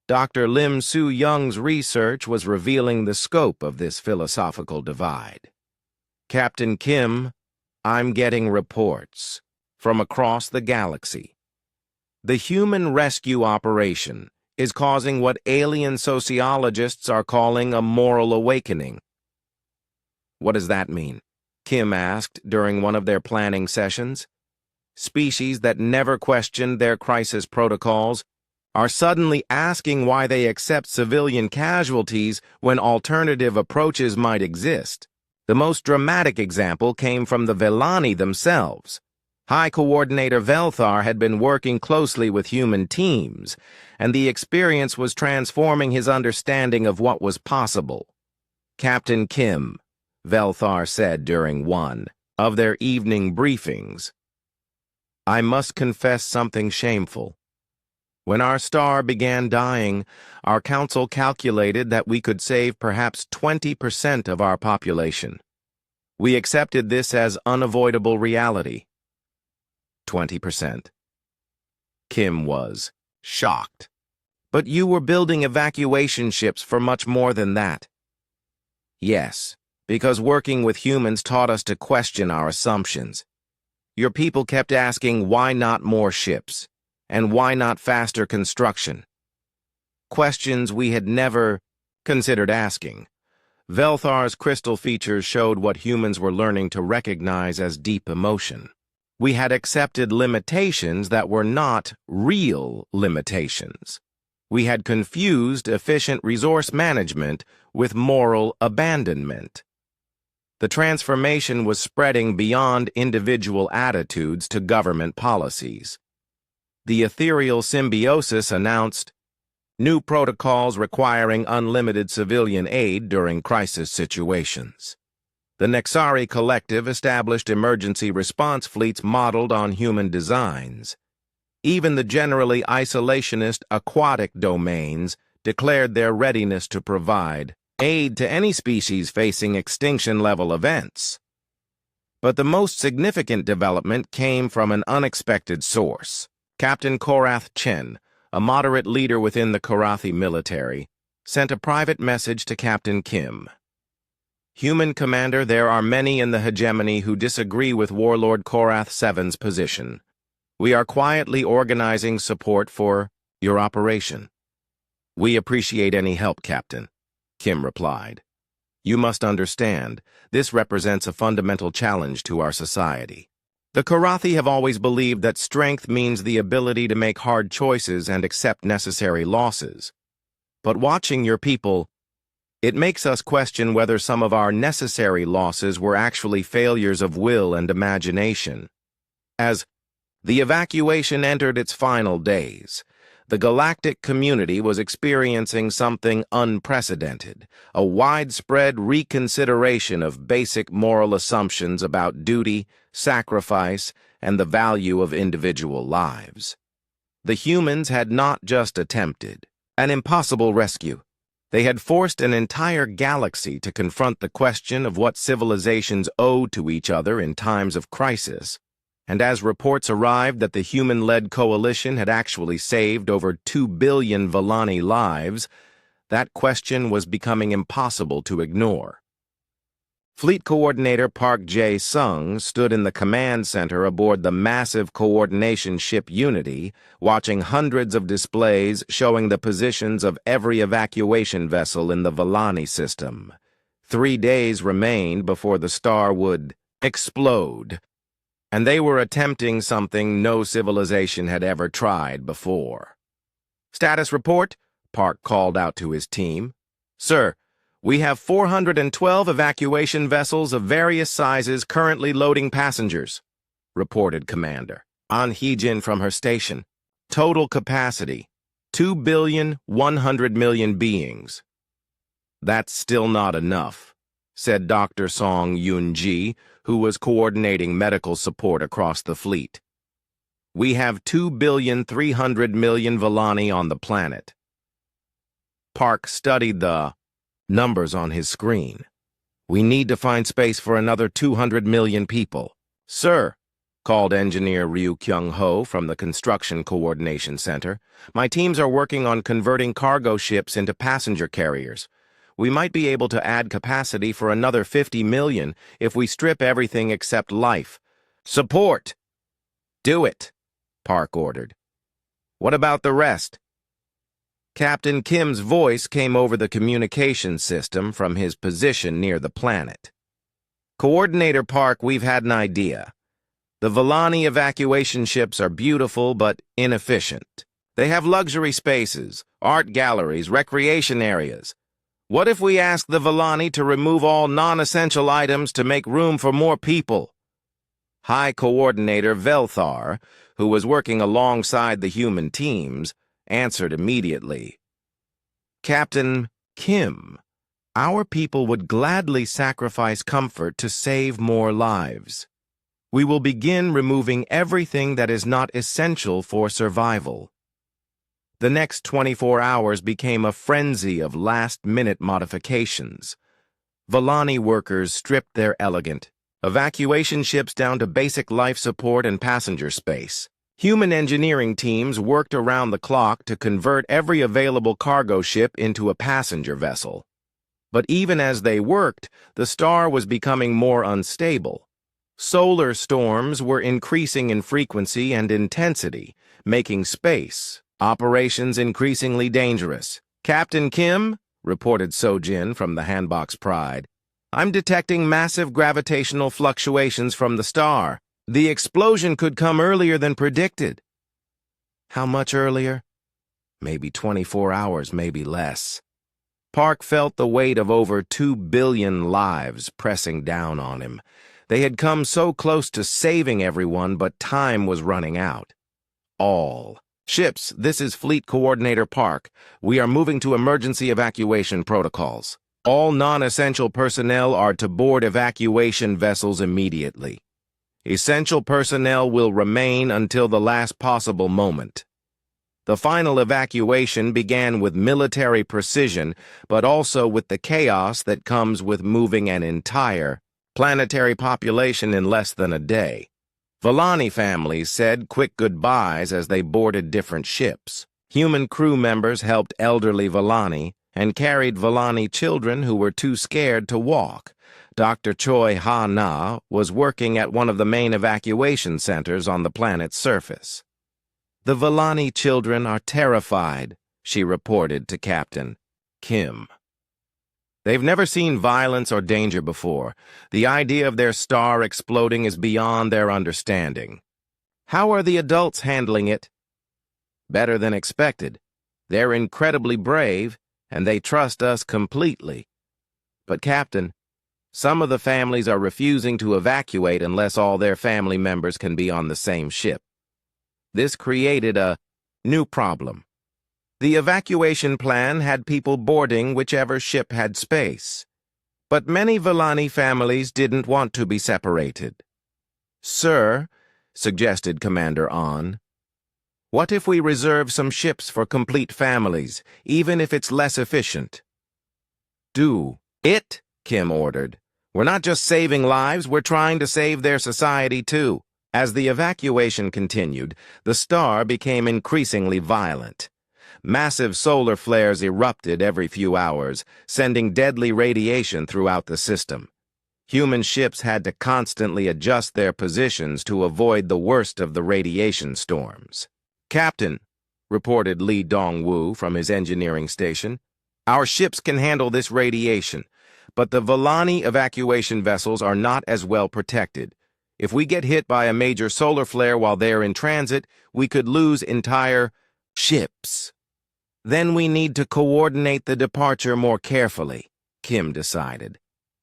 Dr. Lim Su Young's research was revealing the scope of this philosophical divide. Captain Kim, I'm getting reports from across the galaxy. The human rescue operation is causing what alien sociologists are calling a moral awakening. What does that mean? Kim asked during one of their planning sessions. Species that never questioned their crisis protocols are suddenly asking why they accept civilian casualties when alternative approaches might exist. The most dramatic example came from the Vellani themselves. High Coordinator Velthar had been working closely with human teams, and the experience was transforming his understanding of what was possible. Captain Kim, Velthar said during one of their evening briefings, I must confess something shameful. When our star began dying, our council calculated that we could save perhaps 20% of our population. We accepted this as unavoidable reality. 20%. Kim was shocked. But you were building evacuation ships for much more than that. Yes, because working with humans taught us to question our assumptions. Your people kept asking why not more ships, and why not faster construction? Questions we had never considered asking. Velthar's crystal features showed what humans were learning to recognize as deep emotion. We had accepted limitations that were not real limitations. We had confused efficient resource management with moral abandonment. The transformation was spreading beyond individual attitudes to government policies. The ethereal symbiosis announced new protocols requiring unlimited civilian aid during crisis situations. The Nexari Collective established emergency response fleets modeled on human designs. Even the generally isolationist aquatic domains declared their readiness to provide aid to any species facing extinction-level events. But the most significant development came from an unexpected source. Captain Korath Chen, a moderate leader within the Korathi military, sent a private message to Captain Kim. Human Commander, there are many in the hegemony who disagree with Warlord Korath 7's position. We are quietly organizing support for your operation. We appreciate any help, Captain, Kim replied. You must understand, this represents a fundamental challenge to our society. The Korathi have always believed that strength means the ability to make hard choices and accept necessary losses. But watching your people, it makes us question whether some of our necessary losses were actually failures of will and imagination. As the evacuation entered its final days, the galactic community was experiencing something unprecedented, a widespread reconsideration of basic moral assumptions about duty, sacrifice, and the value of individual lives. The humans had not just attempted an impossible rescue. They had forced an entire galaxy to confront the question of what civilizations owe to each other in times of crisis. And as reports arrived that the human-led coalition had actually saved over 2 billion Vellani lives, that question was becoming impossible to ignore. Fleet Coordinator Park Jae-sung stood in the command center aboard the massive coordination ship Unity, watching hundreds of displays showing the positions of every evacuation vessel in the Vellani system. 3 days remained before the star would explode, and they were attempting something no civilization had ever tried before. "Status report," Park called out to his team. "Sir, we have 412 evacuation vessels of various sizes currently loading passengers," reported Commander An Hee-jin from her station. "Total capacity, 2,100,000,000 beings." "That's still not enough," said Dr. Song Yoon-ji, who was coordinating medical support across the fleet. "We have 2,300,000,000 Vellani on the planet." Park studied the numbers on his screen. "We need to find space for another 200 million people." "Sir," called engineer Ryu Kyung-ho from the Construction Coordination Center, "my teams are working on converting cargo ships into passenger carriers. We might be able to add capacity for another 50 million if we strip everything except life." "Support!" "Do it," Park ordered. "What about the rest?" Captain Kim's voice came over the communication system from his position near the planet. "Coordinator Park, we've had an idea. The Vellani evacuation ships are beautiful but inefficient. They have luxury spaces, art galleries, recreation areas. What if we ask the Vellani to remove all non-essential items to make room for more people?" High Coordinator Velthar, who was working alongside the human teams, answered immediately. "Captain Kim, our people would gladly sacrifice comfort to save more lives. We will begin removing everything that is not essential for survival." The next 24 hours became a frenzy of last-minute modifications. Vellani workers stripped their elegant evacuation ships down to basic life support and passenger space. Human engineering teams worked around the clock to convert every available cargo ship into a passenger vessel. But even as they worked, the star was becoming more unstable. Solar storms were increasing in frequency and intensity, making space operations increasingly dangerous. "Captain Kim," reported Sojin from the Handbox Pride, "I'm detecting massive gravitational fluctuations from the star. The explosion could come earlier than predicted." "How much earlier?" "Maybe 24 hours, maybe less." Park felt the weight of over 2 billion lives pressing down on him. They had come so close to saving everyone, but time was running out. "All ships, this is Fleet Coordinator Park. We are moving to emergency evacuation protocols. All non-essential personnel are to board evacuation vessels immediately. Essential personnel will remain until the last possible moment." The final evacuation began with military precision, but also with the chaos that comes with moving an entire planetary population in less than a day. Vellani families said quick goodbyes as they boarded different ships. Human crew members helped elderly Vellani and carried Vellani children who were too scared to walk. Dr. Choi Ha-na was working at one of the main evacuation centers on the planet's surface. "The Vellani children are terrified," she reported to Captain Kim. "They've never seen violence or danger before. The idea of their star exploding is beyond their understanding." "How are the adults handling it?" "Better than expected. They're incredibly brave, and they trust us completely. But, Captain, some of the families are refusing to evacuate unless all their family members can be on the same ship. This created a new problem. The evacuation plan had people boarding whichever ship had space. But many Vellani families didn't want to be separated." "Sir," suggested Commander An, "what if we reserve some ships for complete families, even if it's less efficient?" "Do it," Kim ordered. "We're not just saving lives, we're trying to save their society too." As the evacuation continued, the star became increasingly violent. Massive solar flares erupted every few hours, sending deadly radiation throughout the system. Human ships had to constantly adjust their positions to avoid the worst of the radiation storms. "Captain," reported Lee Dong-woo from his engineering station, "our ships can handle this radiation, but the Volani evacuation vessels are not as well protected. If we get hit by a major solar flare while they're in transit, we could lose entire ships. Then we need to coordinate the departure more carefully," Kim decided.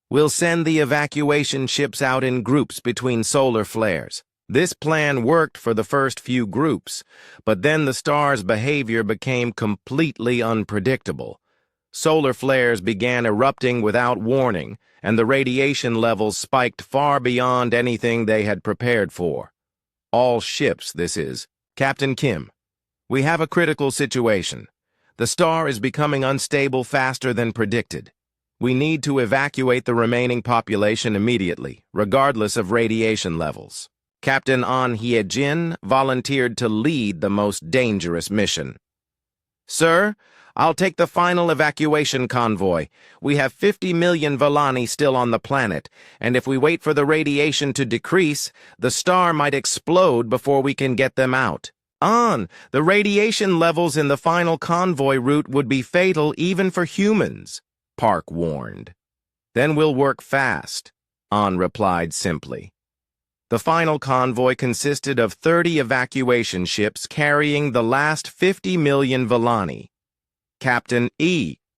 "We'll send the evacuation ships out in groups between solar flares." This plan worked for the first few groups, but then the star's behavior became completely unpredictable. Solar flares began erupting without warning, and the radiation levels spiked far beyond anything they had prepared for. "All ships, this is. Captain Kim, we have a critical situation. The star is becoming unstable faster than predicted. We need to evacuate the remaining population immediately, regardless of radiation levels." Captain An Hye-jin volunteered to lead the most dangerous mission. "Sir, I'll take the final evacuation convoy. We have 50 million Volani still on the planet, and if we wait for the radiation to decrease, the star might explode before we can get them out." The radiation levels in the final convoy route would be fatal even for humans," Park warned. "Then we'll work fast," An replied simply. The final convoy consisted of 30 evacuation ships carrying the last 50 million Volani. Captain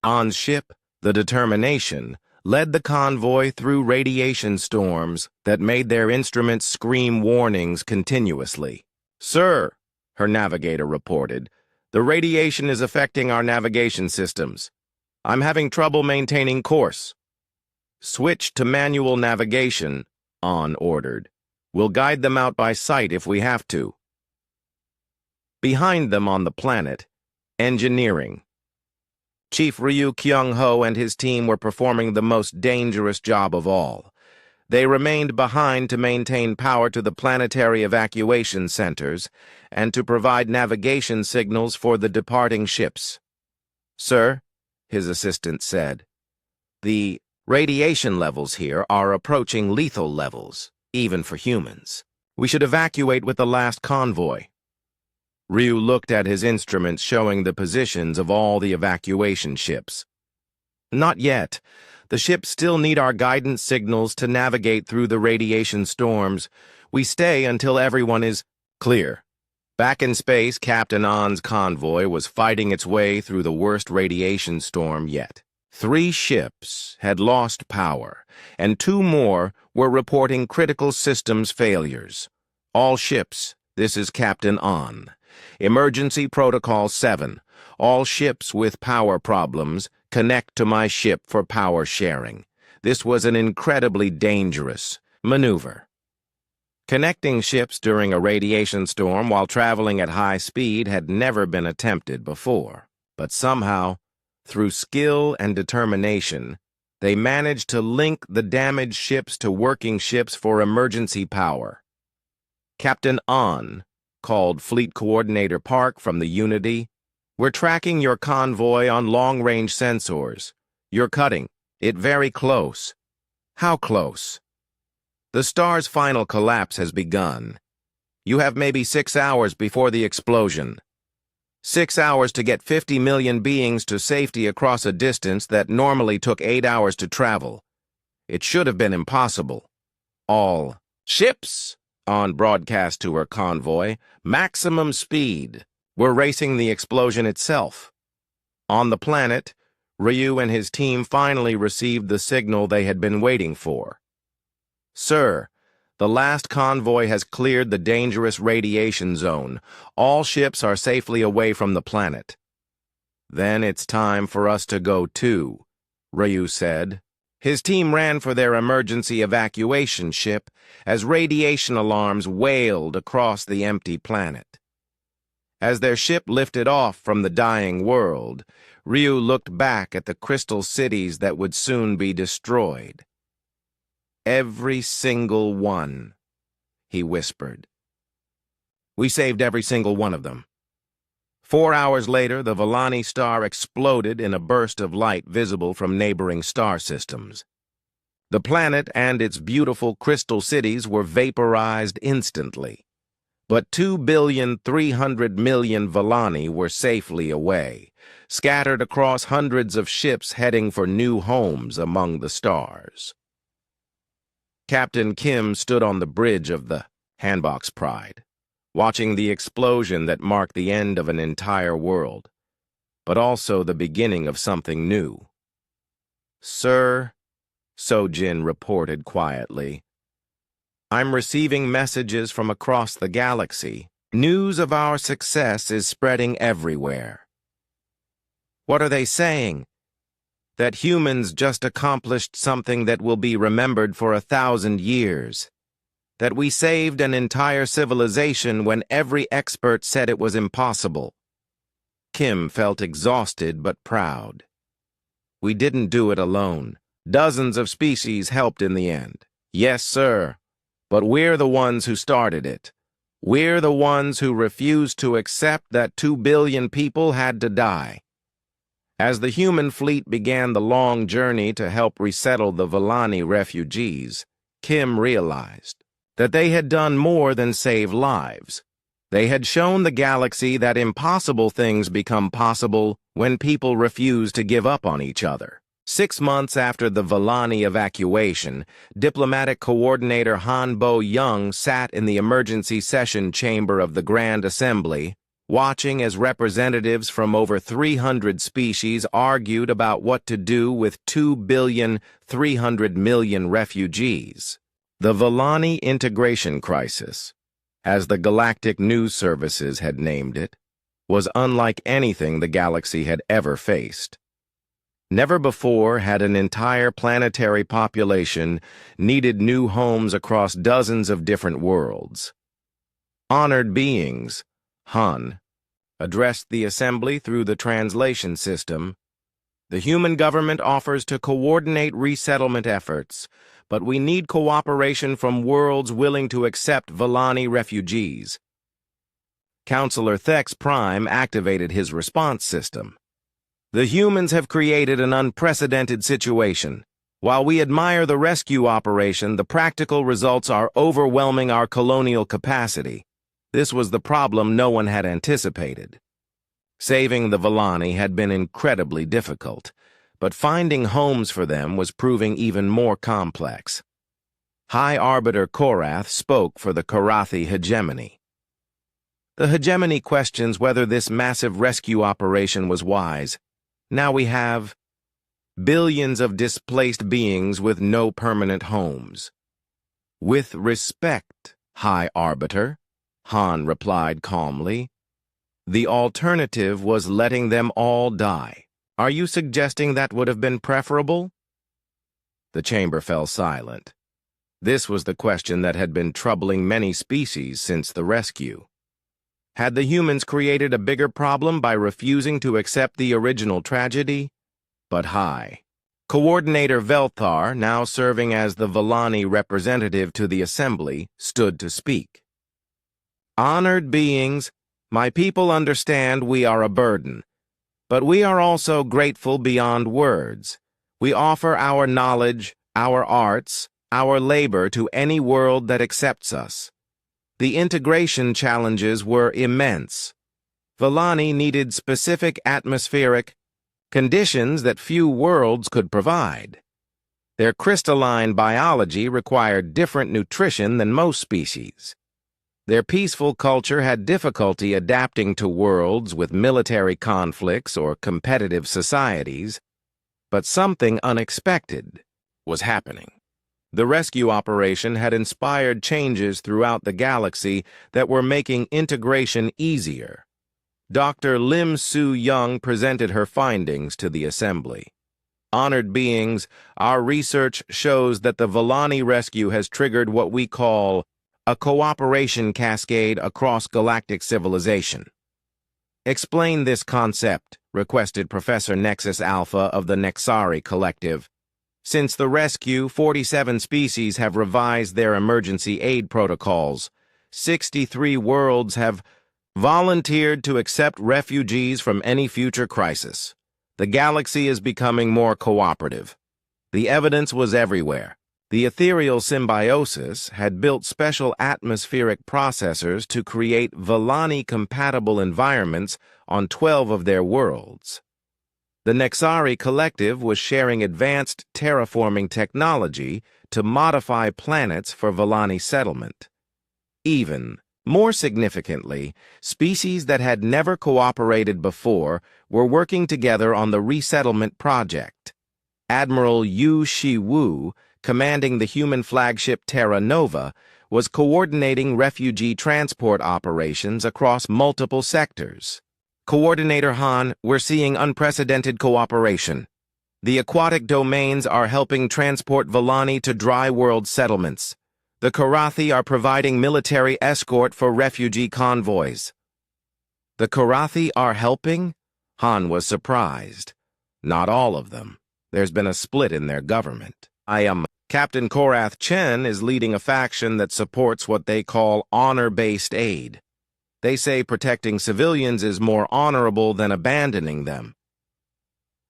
An's ship, the Determination, led the convoy through radiation storms that made their instruments scream warnings continuously. "Sir," her navigator reported, "the radiation is affecting our navigation systems. I'm having trouble maintaining course." "Switch to manual navigation," An ordered. "We'll guide them out by sight if we have to." Behind them on the planet, engineering. Chief Ryu Kyung-ho and his team were performing the most dangerous job of all. They remained behind to maintain power to the planetary evacuation centers and to provide navigation signals for the departing ships. "Sir," his assistant said, "the radiation levels here are approaching lethal levels, even for humans. We should evacuate with the last convoy." Ryu looked at his instruments showing the positions of all the evacuation ships. "Not yet. The ships still need our guidance signals to navigate through the radiation storms. We stay until everyone is clear." Back in space, Captain An's convoy was fighting its way through the worst radiation storm yet. 3 ships had lost power, and 2 more were reporting critical systems failures. "All ships, this is Captain An. Emergency Protocol 7. All ships with power problems, connect to my ship for power sharing." This was an incredibly dangerous maneuver. Connecting ships during a radiation storm while traveling at high speed had never been attempted before. But somehow, through skill and determination, they managed to link the damaged ships to working ships for emergency power. Captain An called Fleet Coordinator Park from the Unity. "We're tracking your convoy on long-range sensors. You're cutting it very close." "How close?" "The star's final collapse has begun. You have maybe 6 hours before the explosion. 6 hours to get 50 million beings to safety across a distance that normally took 8 hours to travel. It should have been impossible." "All ships," An broadcast to her convoy, "maximum speed. We're racing the explosion itself." On the planet, Ryu and his team finally received the signal they had been waiting for. "Sir, the last convoy has cleared the dangerous radiation zone. All ships are safely away from the planet." "Then it's time for us to go too," Ryu said. His team ran for their emergency evacuation ship as radiation alarms wailed across the empty planet. As their ship lifted off from the dying world, Ryu looked back at the crystal cities that would soon be destroyed. "Every single one," he whispered. "We saved every single one of them." 4 hours later, the Volani star exploded in a burst of light visible from neighboring star systems. The planet and its beautiful crystal cities were vaporized instantly. But 2,300,000,000 Volani were safely away, scattered across hundreds of ships heading for new homes among the stars. Captain Kim stood on the bridge of the Handbox Pride, watching the explosion that marked the end of an entire world, but also the beginning of something new. "Sir," Sojin reported quietly, "I'm receiving messages from across the galaxy. News of our success is spreading everywhere." "What are they saying?" "That humans just accomplished something that will be remembered for 1,000 years. That we saved an entire civilization when every expert said it was impossible." Kim felt exhausted but proud. "We didn't do it alone. Dozens of species helped in the end." "Yes, sir. But we're the ones who started it. We're the ones who refused to accept that 2 billion people had to die." As the human fleet began the long journey to help resettle the Volani refugees, Kim realized that they had done more than save lives. They had shown the galaxy that impossible things become possible when people refuse to give up on each other. 6 months after the Volani evacuation, Diplomatic Coordinator Han Bo-young sat in the emergency session chamber of the Grand Assembly, watching as representatives from over 300 species argued about what to do with 2,300,000,000 refugees. The Volani integration crisis, as the Galactic News Services had named it, was unlike anything the galaxy had ever faced. Never before had an entire planetary population needed new homes across dozens of different worlds. "Honored beings," Han addressed the assembly through the translation system, "the human government offers to coordinate resettlement efforts, but we need cooperation from worlds willing to accept Volani refugees." Counselor Thex Prime activated his response system. "The humans have created an unprecedented situation. While we admire the rescue operation, the practical results are overwhelming our colonial capacity. This was the problem no one had anticipated. Saving the Volani had been incredibly difficult, but finding homes for them was proving even more complex." High Arbiter Korath spoke for the Korathi hegemony. "The hegemony questions whether this massive rescue operation was wise. Now we have billions of displaced beings with no permanent homes." "With respect, High Arbiter," Han replied calmly, "the alternative was letting them all die. Are you suggesting that would have been preferable?" The chamber fell silent. This was the question that had been troubling many species since the rescue. Had the humans created a bigger problem by refusing to accept the original tragedy? But High Coordinator Velthar, now serving as the Volani representative to the assembly, stood to speak. "Honored beings, my people understand we are a burden, but we are also grateful beyond words. We offer our knowledge, our arts, our labor to any world that accepts us. The integration challenges were immense. Volani needed specific atmospheric conditions that few worlds could provide. Their crystalline biology required different nutrition than most species. Their peaceful culture had difficulty adapting to worlds with military conflicts or competitive societies, but something unexpected was happening. The rescue operation had inspired changes throughout the galaxy that were making integration easier. Dr. Lim Soo-young presented her findings to the assembly. "Honored beings, our research shows that the Volani rescue has triggered what we call a cooperation cascade across galactic civilization." "Explain this concept," requested Professor Nexus Alpha of the Nexari Collective. "Since the rescue, 47 species have revised their emergency aid protocols. 63 worlds have volunteered to accept refugees from any future crisis. The galaxy is becoming more cooperative. The evidence was everywhere. The ethereal symbiosis had built special atmospheric processors to create Vellani-compatible environments on 12 of their worlds. The Nexari Collective was sharing advanced terraforming technology to modify planets for Vellani settlement. Even more significantly, species that had never cooperated before were working together on the resettlement project. Admiral Yu Shi-Wu, commanding the human flagship Terra Nova, was coordinating refugee transport operations across multiple sectors. Coordinator Han, we're seeing unprecedented cooperation. The aquatic domains are helping transport Vellani to dry world settlements. The Karathi are providing military escort for refugee convoys. The Karathi are helping? Han was surprised. Not all of them. There's been a split in their government. Captain Korath Chen is leading a faction that supports what they call honor-based aid. They say protecting civilians is more honorable than abandoning them.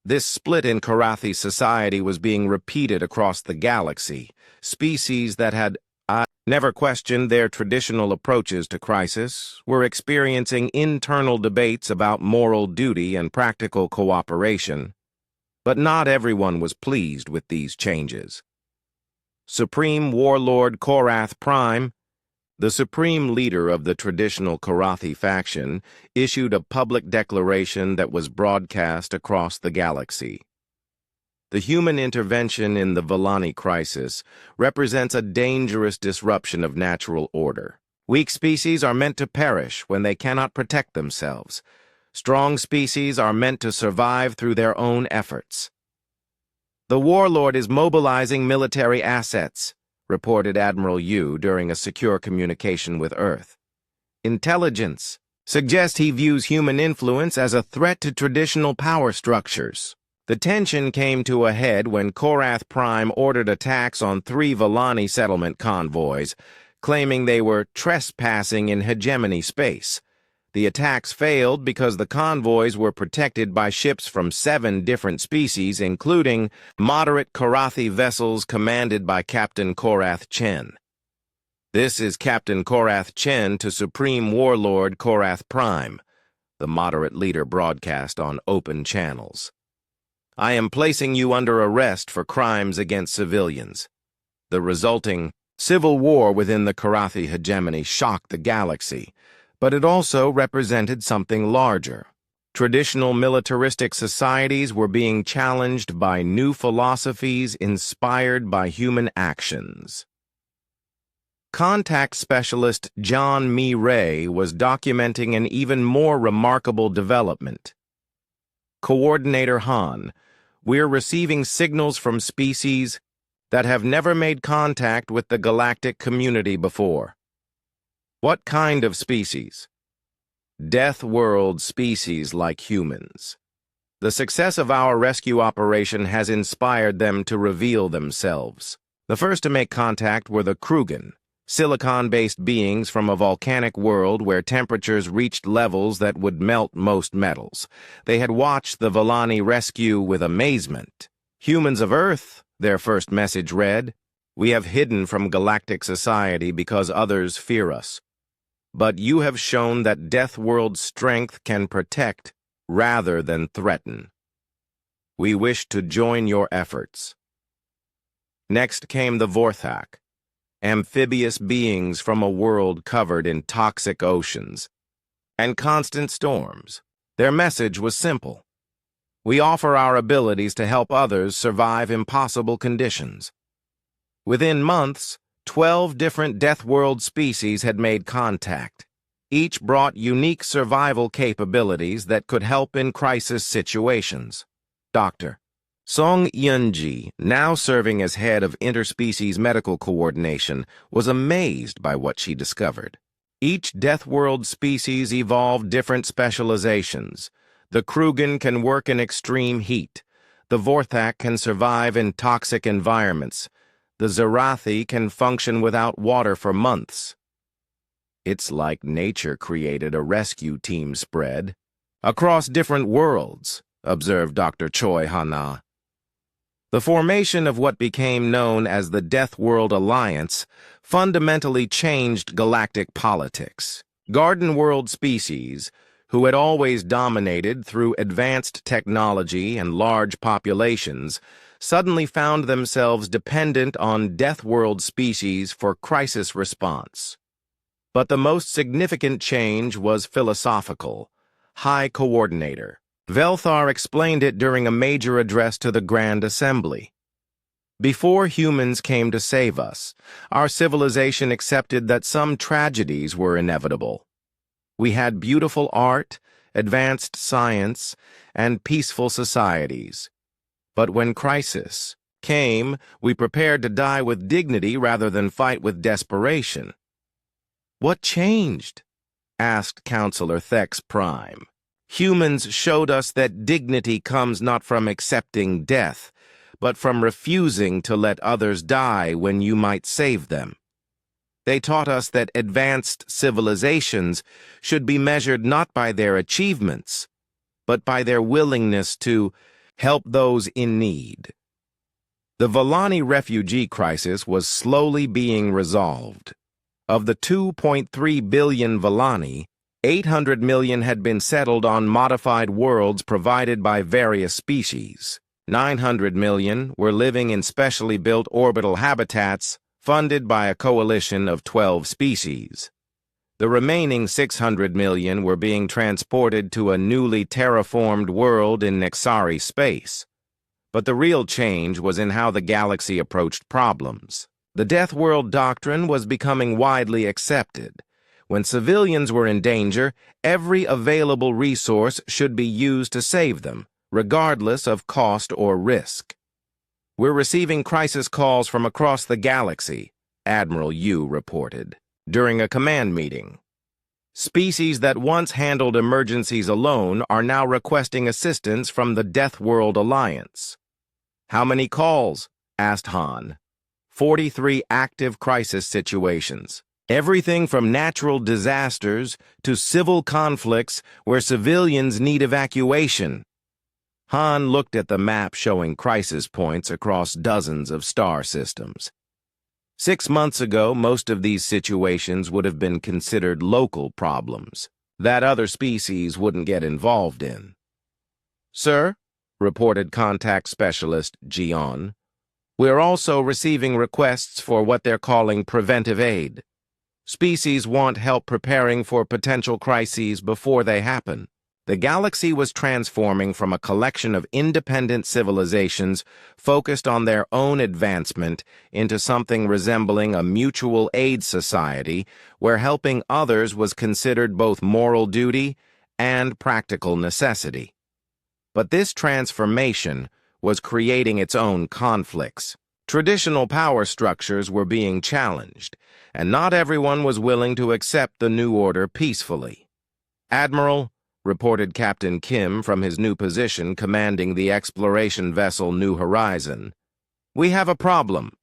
This split in Karathi society was being repeated across the galaxy. Species that had never questioned their traditional approaches to crisis were experiencing internal debates about moral duty and practical cooperation. But not everyone was pleased with these changes. Supreme Warlord Korath Prime, the supreme leader of the traditional Karathi faction, issued a public declaration that was broadcast across the galaxy. The human intervention in the Vellani crisis represents a dangerous disruption of natural order. Weak species are meant to perish when they cannot protect themselves. Strong species are meant to survive through their own efforts. The warlord is mobilizing military assets, reported Admiral Yu during a secure communication with Earth. Intelligence suggests he views human influence as a threat to traditional power structures. The tension came to a head when Korath Prime ordered attacks on 3 Vellani settlement convoys, claiming they were trespassing in hegemony space. The attacks failed because the convoys were protected by ships from 7 different species, including moderate Karathi vessels commanded by Captain Korath Chen. This is Captain Korath Chen to Supreme Warlord Korath Prime, the moderate leader broadcast on open channels. I am placing you under arrest for crimes against civilians. The resulting civil war within the Karathi hegemony shocked the galaxy, but it also represented something larger. Traditional militaristic societies were being challenged by new philosophies inspired by human actions. Contact specialist John Mi Ray was documenting an even more remarkable development. Coordinator Han, we're receiving signals from species that have never made contact with the galactic community before. What kind of species? Deathworld species like humans. The success of our rescue operation has inspired them to reveal themselves. The first to make contact were the Krugen, silicon-based beings from a volcanic world where temperatures reached levels that would melt most metals. They had watched the Vellani rescue with amazement. Humans of Earth, their first message read, we have hidden from galactic society because others fear us. But you have shown that Deathworld's strength can protect rather than threaten. We wish to join your efforts. Next came the Vorthak, amphibious beings from a world covered in toxic oceans and constant storms. Their message was simple. We offer our abilities to help others survive impossible conditions. Within months, 12 different Deathworld species had made contact. Each brought unique survival capabilities that could help in crisis situations. Dr. Song Yunji, now serving as head of interspecies medical coordination, was amazed by what she discovered. Each Deathworld species evolved different specializations. The Krugen can work in extreme heat. The Vorthak can survive in toxic environments. The Zarathi can function without water for months. It's like nature created a rescue team spread across different worlds, observed Dr. Choi Hana. The formation of what became known as the Deathworld Alliance fundamentally changed galactic politics. Garden world species, who had always dominated through advanced technology and large populations, suddenly found themselves dependent on Deathworld species for crisis response. But the most significant change was philosophical. High Coordinator Velthar explained it during a major address to the Grand Assembly. Before humans came to save us, our civilization accepted that some tragedies were inevitable. We had beautiful art, advanced science, and peaceful societies. But when crisis came, we prepared to die with dignity rather than fight with desperation. "What changed?" asked Counselor Thex Prime. "Humans showed us that dignity comes not from accepting death, but from refusing to let others die when you might save them. They taught us that advanced civilizations should be measured not by their achievements, but by their willingness to help those in need." The Volani refugee crisis was slowly being resolved. Of the 2.3 billion Volani, 800 million had been settled on modified worlds provided by various species. 900 million were living in specially built orbital habitats funded by a coalition of 12 species. The remaining 600 million were being transported to a newly terraformed world in Nexari space. But the real change was in how the galaxy approached problems. The Deathworld doctrine was becoming widely accepted. When civilians were in danger, every available resource should be used to save them, regardless of cost or risk. "We're receiving crisis calls from across the galaxy," Admiral Yu reported, during a command meeting. "Species that once handled emergencies alone are now requesting assistance from the Deathworld Alliance." "How many calls?" asked Han. 43 active crisis situations. Everything from natural disasters to civil conflicts where civilians need evacuation. Han looked at the map showing crisis points across dozens of star systems. 6 months ago, most of these situations would have been considered local problems that other species wouldn't get involved in. "Sir," reported contact specialist Jion, "we're also receiving requests for what they're calling preventive aid. Species want help preparing for potential crises before they happen." The galaxy was transforming from a collection of independent civilizations focused on their own advancement into something resembling a mutual aid society where helping others was considered both moral duty and practical necessity. But this transformation was creating its own conflicts. Traditional power structures were being challenged, and not everyone was willing to accept the new order peacefully. "Admiral," reported Captain Kim from his new position commanding the exploration vessel New Horizon, "we have a problem.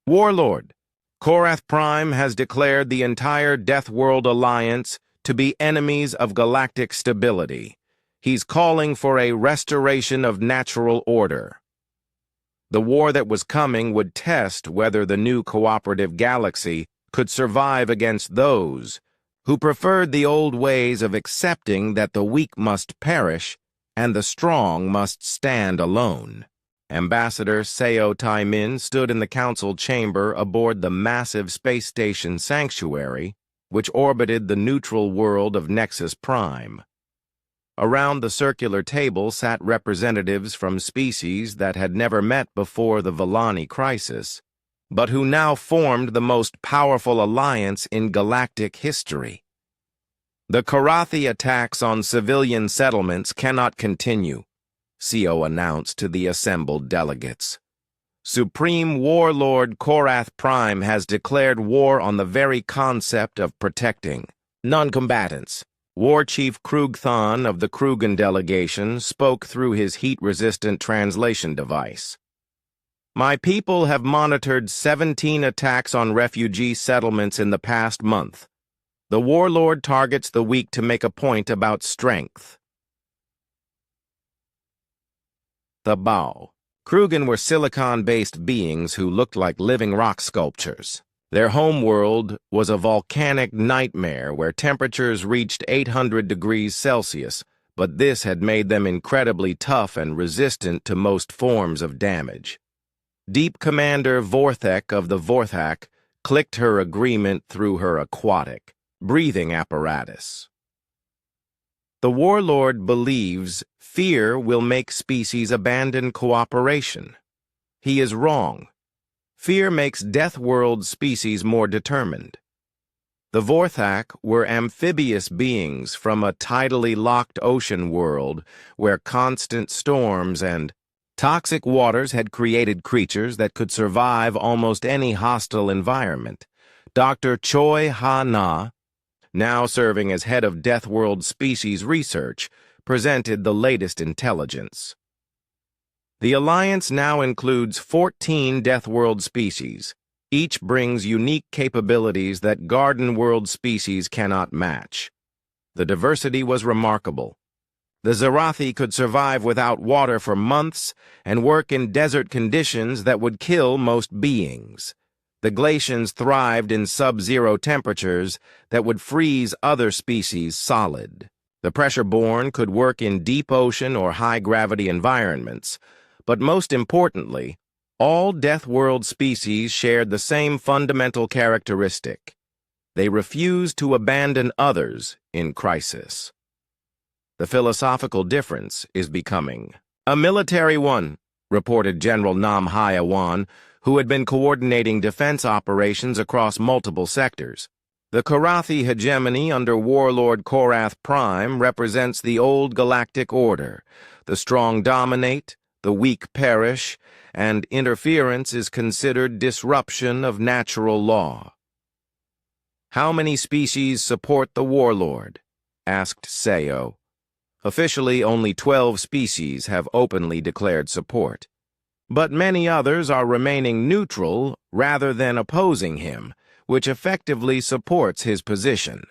Warlord, Korath Prime has declared the entire Deathworld Alliance to be enemies of galactic stability. He's calling for a restoration of natural order." The war that was coming would test whether the new cooperative galaxy could survive against those who preferred the old ways of accepting that the weak must perish and the strong must stand alone. Ambassador Seo Tai-min stood in the council chamber aboard the massive space station Sanctuary, which orbited the neutral world of Nexus Prime. Around the circular table sat representatives from species that had never met before the Volani crisis, but who now formed the most powerful alliance in galactic history. "The Karathi attacks on civilian settlements cannot continue," Seo announced to the assembled delegates. "Supreme Warlord Korath Prime has declared war on the very concept of protecting non-combatants." War Chief Krugthan of the Krugen delegation spoke through his heat-resistant translation device. "My people have monitored 17 attacks on refugee settlements in the past month. The warlord targets the weak to make a point about strength." The Bao. Krugen were silicon-based beings who looked like living rock sculptures. Their homeworld was a volcanic nightmare where temperatures reached 800 degrees Celsius, but this had made them incredibly tough and resistant to most forms of damage. Deep Commander Vorthek of the Vorthak clicked her agreement through her aquatic breathing apparatus. The warlord believes fear will make species abandon cooperation. He is wrong. Fear makes Deathworld species more determined. The Vorthak were amphibious beings from a tidally locked ocean world where constant storms and toxic waters had created creatures that could survive almost any hostile environment. Dr. Choi Ha-na, now serving as head of Deathworld Species Research, presented the latest intelligence. The Alliance now includes 14 Deathworld species. Each brings unique capabilities that Garden World species cannot match. The diversity was remarkable. The Zarathi could survive without water for months and work in desert conditions that would kill most beings. The Glacians thrived in sub-zero temperatures that would freeze other species solid. The Pressure-born could work in deep ocean or high-gravity environments, but most importantly, all Deathworld species shared the same fundamental characteristic. They refused to abandon others in crisis. The philosophical difference is becoming a military one, reported General Nam Hayawan, who had been coordinating defense operations across multiple sectors. The Karathi hegemony under Warlord Korath Prime represents the old galactic order. The strong dominate, the weak perish, and interference is considered disruption of natural law. How many species support the warlord? Asked Seo. Officially, only 12 species have openly declared support. But many others are remaining neutral rather than opposing him, which effectively supports his position.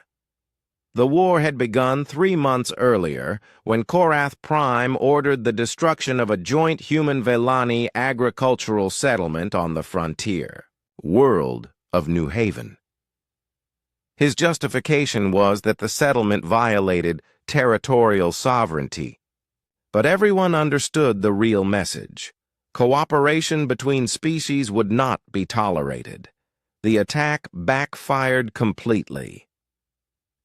The war had begun 3 months earlier when Korath Prime ordered the destruction of a joint human-Velani agricultural settlement on the frontier, world of New Haven. His justification was that the settlement violated territorial sovereignty. But everyone understood the real message. Cooperation between species would not be tolerated. The attack backfired completely.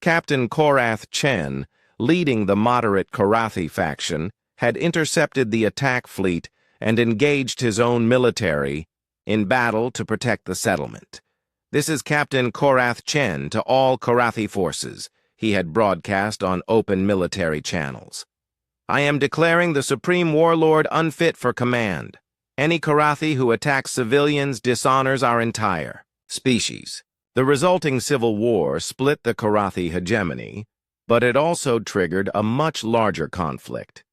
Captain Korath Chen, leading the moderate Karathi faction, had intercepted the attack fleet and engaged his own military in battle to protect the settlement. "This is Captain Korath Chen to all Karathi forces," he had broadcast on open military channels. "I am declaring the Supreme Warlord unfit for command. Any Karathi who attacks civilians dishonors our entire species." The resulting civil war split the Karathi hegemony, but it also triggered a much larger conflict.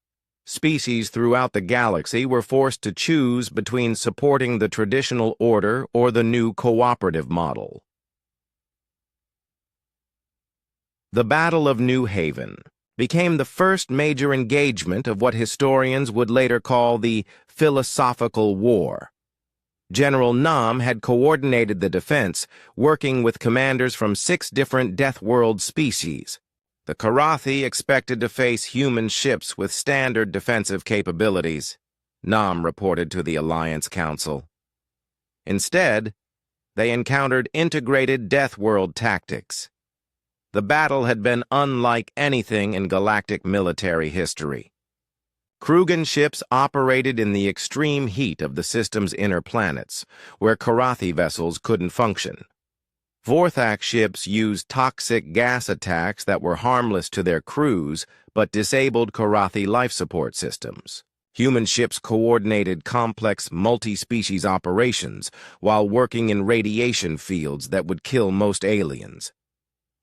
Species throughout the galaxy were forced to choose between supporting the traditional order or the new cooperative model. The Battle of New Haven became the first major engagement of what historians would later call the Philosophical War. General Nam had coordinated the defense, working with commanders from 6 different Deathworld species. The Karathi expected to face human ships with standard defensive capabilities, Nam reported to the Alliance Council. Instead, they encountered integrated Deathworld tactics. The battle had been unlike anything in galactic military history. Krugen ships operated in the extreme heat of the system's inner planets, where Karathi vessels couldn't function. Vorthak ships used toxic gas attacks that were harmless to their crews but disabled Karathi life support systems. Human ships coordinated complex multi-species operations while working in radiation fields that would kill most aliens.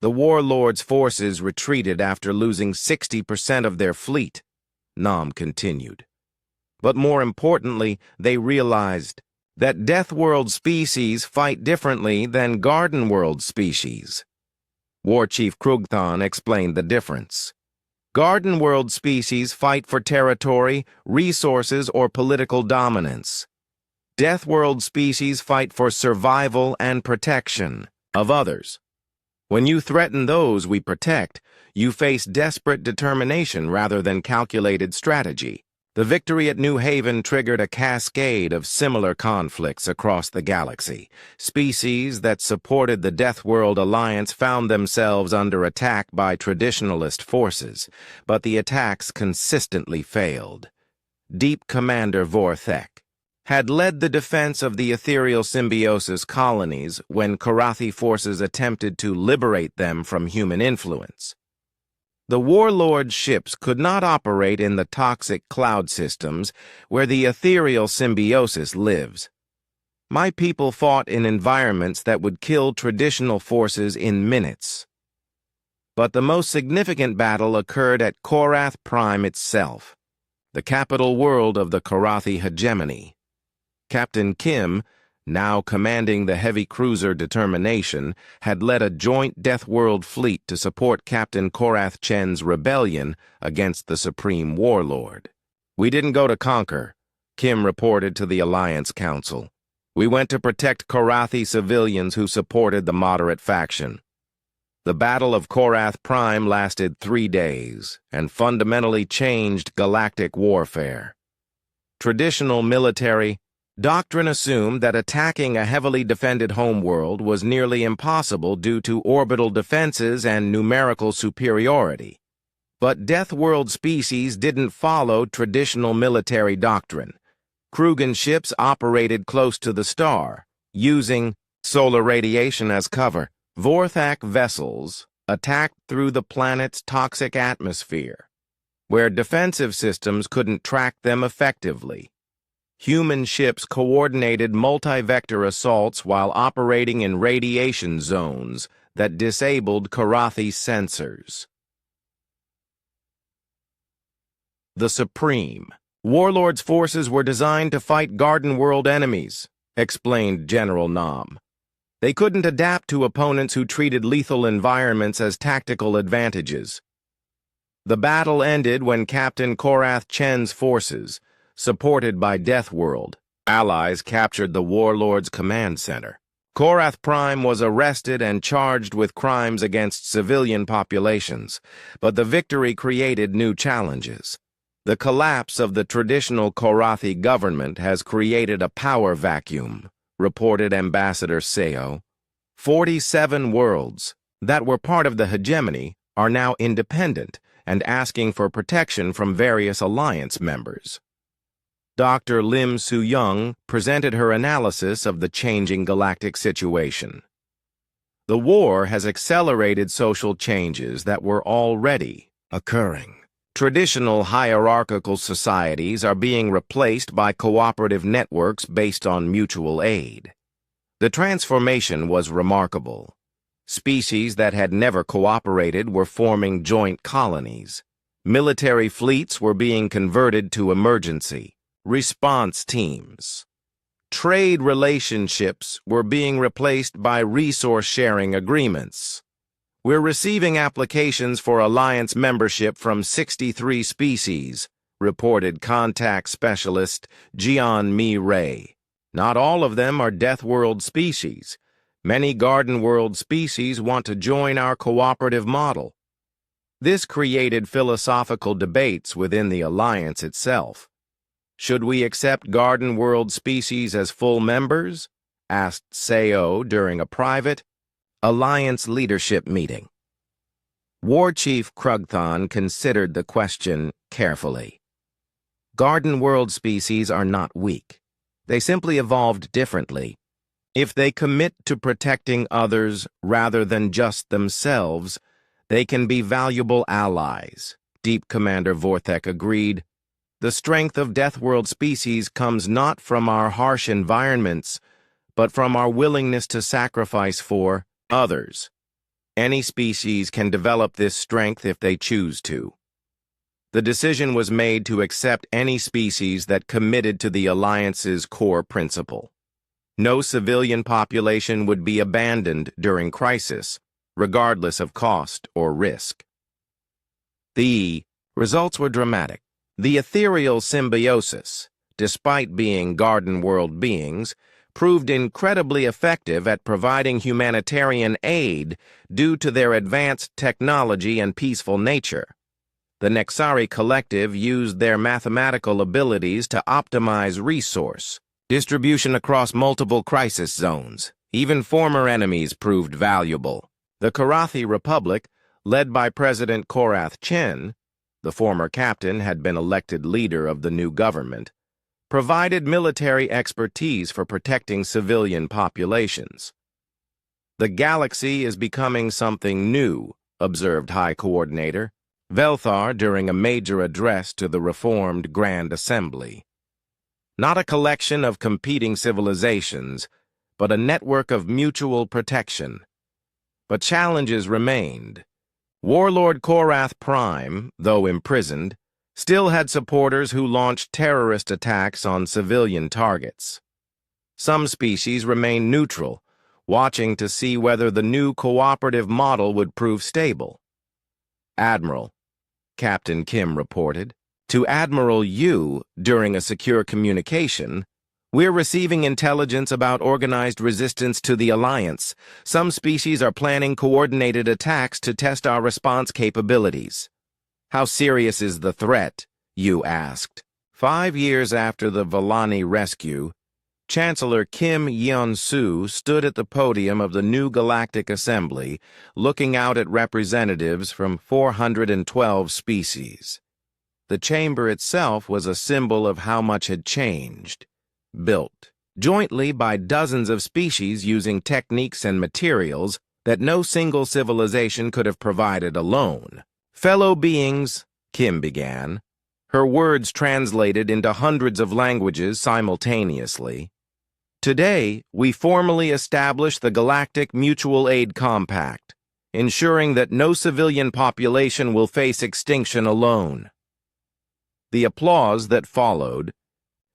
The warlord's forces retreated after losing 60% of their fleet, Nam continued. But more importantly, they realized that Deathworld species fight differently than Garden World species. War Chief Krugthan explained the difference. Garden world species fight for territory, resources, or political dominance. Deathworld species fight for survival and protection of others. When you threaten those we protect, you face desperate determination rather than calculated strategy. The victory at New Haven triggered a cascade of similar conflicts across the galaxy. Species that supported the Deathworld Alliance found themselves under attack by traditionalist forces, but the attacks consistently failed. Deep Commander Vorthek had led the defense of the ethereal symbiosis colonies when Karathi forces attempted to liberate them from human influence. The warlord's ships could not operate in the toxic cloud systems where the ethereal symbiosis lives. My people fought in environments that would kill traditional forces in minutes. But the most significant battle occurred at Korath Prime itself, the capital world of the Karathi hegemony. Captain Kim, now commanding the heavy cruiser Determination, had led a joint Deathworld fleet to support Captain Korath Chen's rebellion against the Supreme Warlord. "We didn't go to conquer," Kim reported to the Alliance Council. "We went to protect Korathi civilians who supported the moderate faction." The Battle of Korath Prime lasted 3 days and fundamentally changed galactic warfare. Traditional military doctrine assumed that attacking a heavily defended homeworld was nearly impossible due to orbital defenses and numerical superiority. But Deathworld species didn't follow traditional military doctrine. Krugan ships operated close to the star, using solar radiation as cover. Vorthak vessels attacked through the planet's toxic atmosphere, where defensive systems couldn't track them effectively. Human ships coordinated multi-vector assaults while operating in radiation zones that disabled Karathi sensors. The Supreme Warlord's forces were designed to fight Garden World enemies, explained General Nam. They couldn't adapt to opponents who treated lethal environments as tactical advantages. The battle ended when Captain Korath Chen's forces, supported by Deathworld allies, captured the Warlord's command center. Korath Prime was arrested and charged with crimes against civilian populations, but the victory created new challenges. The collapse of the traditional Korathi government has created a power vacuum, reported Ambassador Seo. 47 worlds that were part of the hegemony are now independent and asking for protection from various alliance members. Dr. Lim Soo-young presented her analysis of the changing galactic situation. The war has accelerated social changes that were already occurring. Traditional hierarchical societies are being replaced by cooperative networks based on mutual aid. The transformation was remarkable. Species that had never cooperated were forming joint colonies. Military fleets were being converted to emergency response teams. Trade relationships were being replaced by resource-sharing agreements. We're receiving applications for alliance membership from 63 species, reported contact specialist Jian Mi Ray. Not all of them are Deathworld species. Many Garden World species want to join our cooperative model. This created philosophical debates within the alliance itself. Should we accept Garden World species as full members? Asked Seo during a private alliance leadership meeting. War Chief Krugthon considered the question carefully. Garden World species are not weak. They simply evolved differently. If they commit to protecting others rather than just themselves, they can be valuable allies. Deep Commander Vorthek agreed. The strength of Deathworld species comes not from our harsh environments, but from our willingness to sacrifice for others. Any species can develop this strength if they choose to. The decision was made to accept any species that committed to the Alliance's core principle. No civilian population would be abandoned during crisis, regardless of cost or risk. The results were dramatic. The ethereal symbiosis, despite being garden world beings, proved incredibly effective at providing humanitarian aid due to their advanced technology and peaceful nature. The Nexari Collective used their mathematical abilities to optimize resource distribution across multiple crisis zones. Even former enemies proved valuable. The Karathi Republic, led by President Korath Chen, the former captain had been elected leader of the new government, provided military expertise for protecting civilian populations. The galaxy is becoming something new, observed High Coordinator Velthar during a major address to the reformed Grand Assembly. Not a collection of competing civilizations, but a network of mutual protection. But challenges remained. Warlord Korath Prime, though imprisoned, still had supporters who launched terrorist attacks on civilian targets. Some species remained neutral, watching to see whether the new cooperative model would prove stable. Admiral, Captain Kim reported, to Admiral Yu during a secure communication, "We're receiving intelligence about organized resistance to the Alliance. Some species are planning coordinated attacks to test our response capabilities." "How serious is the threat?" Yu asked. 5 years after the Vallani rescue, Chancellor Kim Yeon-soo stood at the podium of the new Galactic Assembly, looking out at representatives from 412 species. The chamber itself was a symbol of how much had changed. Built jointly by dozens of species using techniques and materials that no single civilization could have provided alone. "Fellow beings," Kim began, her words translated into hundreds of languages simultaneously. "Today, we formally establish the Galactic Mutual Aid Compact, ensuring that no civilian population will face extinction alone." The applause that followed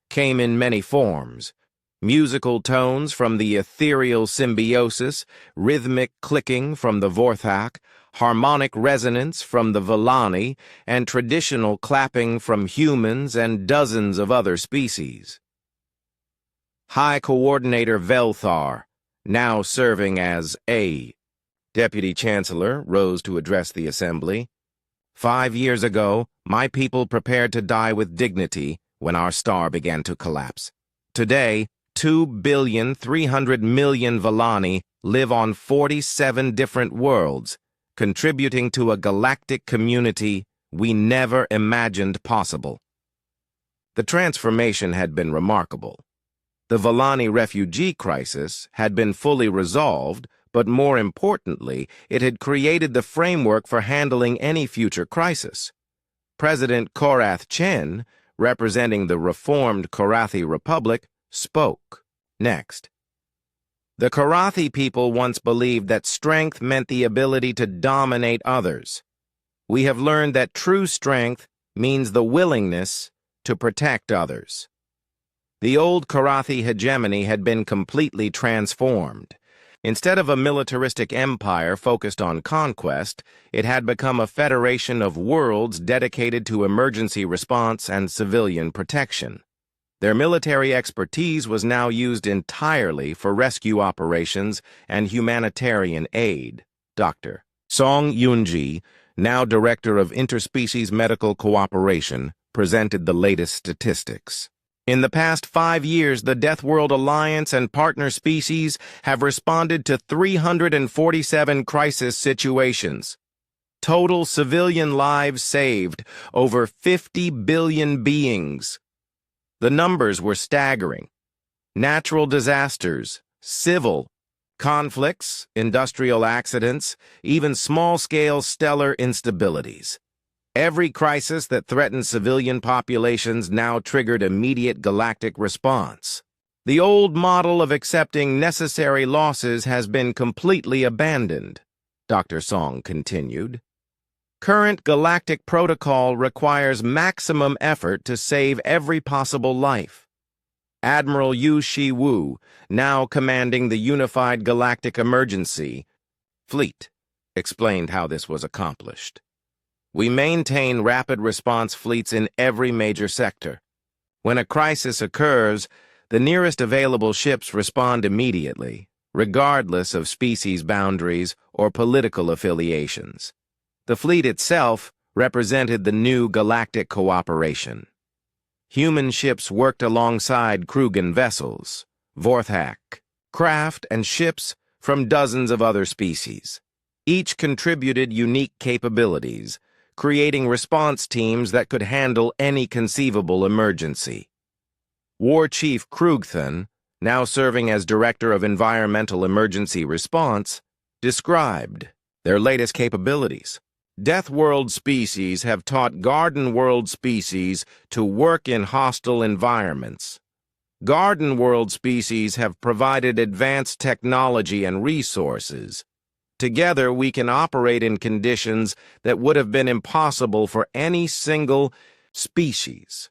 came in many forms: musical tones from the ethereal symbiosis, rhythmic clicking from the Vorthak, harmonic resonance from the Vallani, and traditional clapping from humans and dozens of other species. High Coordinator Velthar, now serving as A. Deputy Chancellor, rose to address the Assembly. 5 years ago, my people prepared to die with dignity when our star began to collapse. Today, 2,300,000,000 Vallani live on 47 different worlds, contributing to a galactic community we never imagined possible. The transformation had been remarkable. The Vallani refugee crisis had been fully resolved, but more importantly, it had created the framework for handling any future crisis. President Korath Chen, representing the reformed Karathi Republic, spoke. Next. "The Karathi people once believed that strength meant the ability to dominate others. We have learned that true strength means the willingness to protect others." The old Karathi hegemony had been completely transformed. Instead of a militaristic empire focused on conquest, it had become a federation of worlds dedicated to emergency response and civilian protection. Their military expertise was now used entirely for rescue operations and humanitarian aid. Dr. Song Yoonji, now Director of Interspecies Medical Cooperation, presented the latest statistics. "In the past 5 years, the Deathworld Alliance and partner species have responded to 347 crisis situations. Total civilian lives saved, over 50 billion beings. The numbers were staggering. Natural disasters, civil conflicts, industrial accidents, even small-scale stellar instabilities. Every crisis that threatened civilian populations now triggered immediate galactic response. The old model of accepting necessary losses has been completely abandoned," Dr. Song continued. "Current galactic protocol requires maximum effort to save every possible life." Admiral Yu Shi-woo, now commanding the Unified Galactic Emergency Fleet, explained how this was accomplished. We maintain rapid response fleets in every major sector. When a crisis occurs, the nearest available ships respond immediately, regardless of species boundaries or political affiliations. The fleet itself represented the new galactic cooperation. Human ships worked alongside Krugan vessels, Vorthak, craft, and ships from dozens of other species. Each contributed unique capabilities, creating response teams that could handle any conceivable emergency. War Chief Krugthan, now serving as Director of Environmental Emergency Response, described their latest capabilities. Deathworld species have taught Garden World species to work in hostile environments. Garden World species have provided advanced technology and resources. Together, we can operate in conditions that would have been impossible for any single species.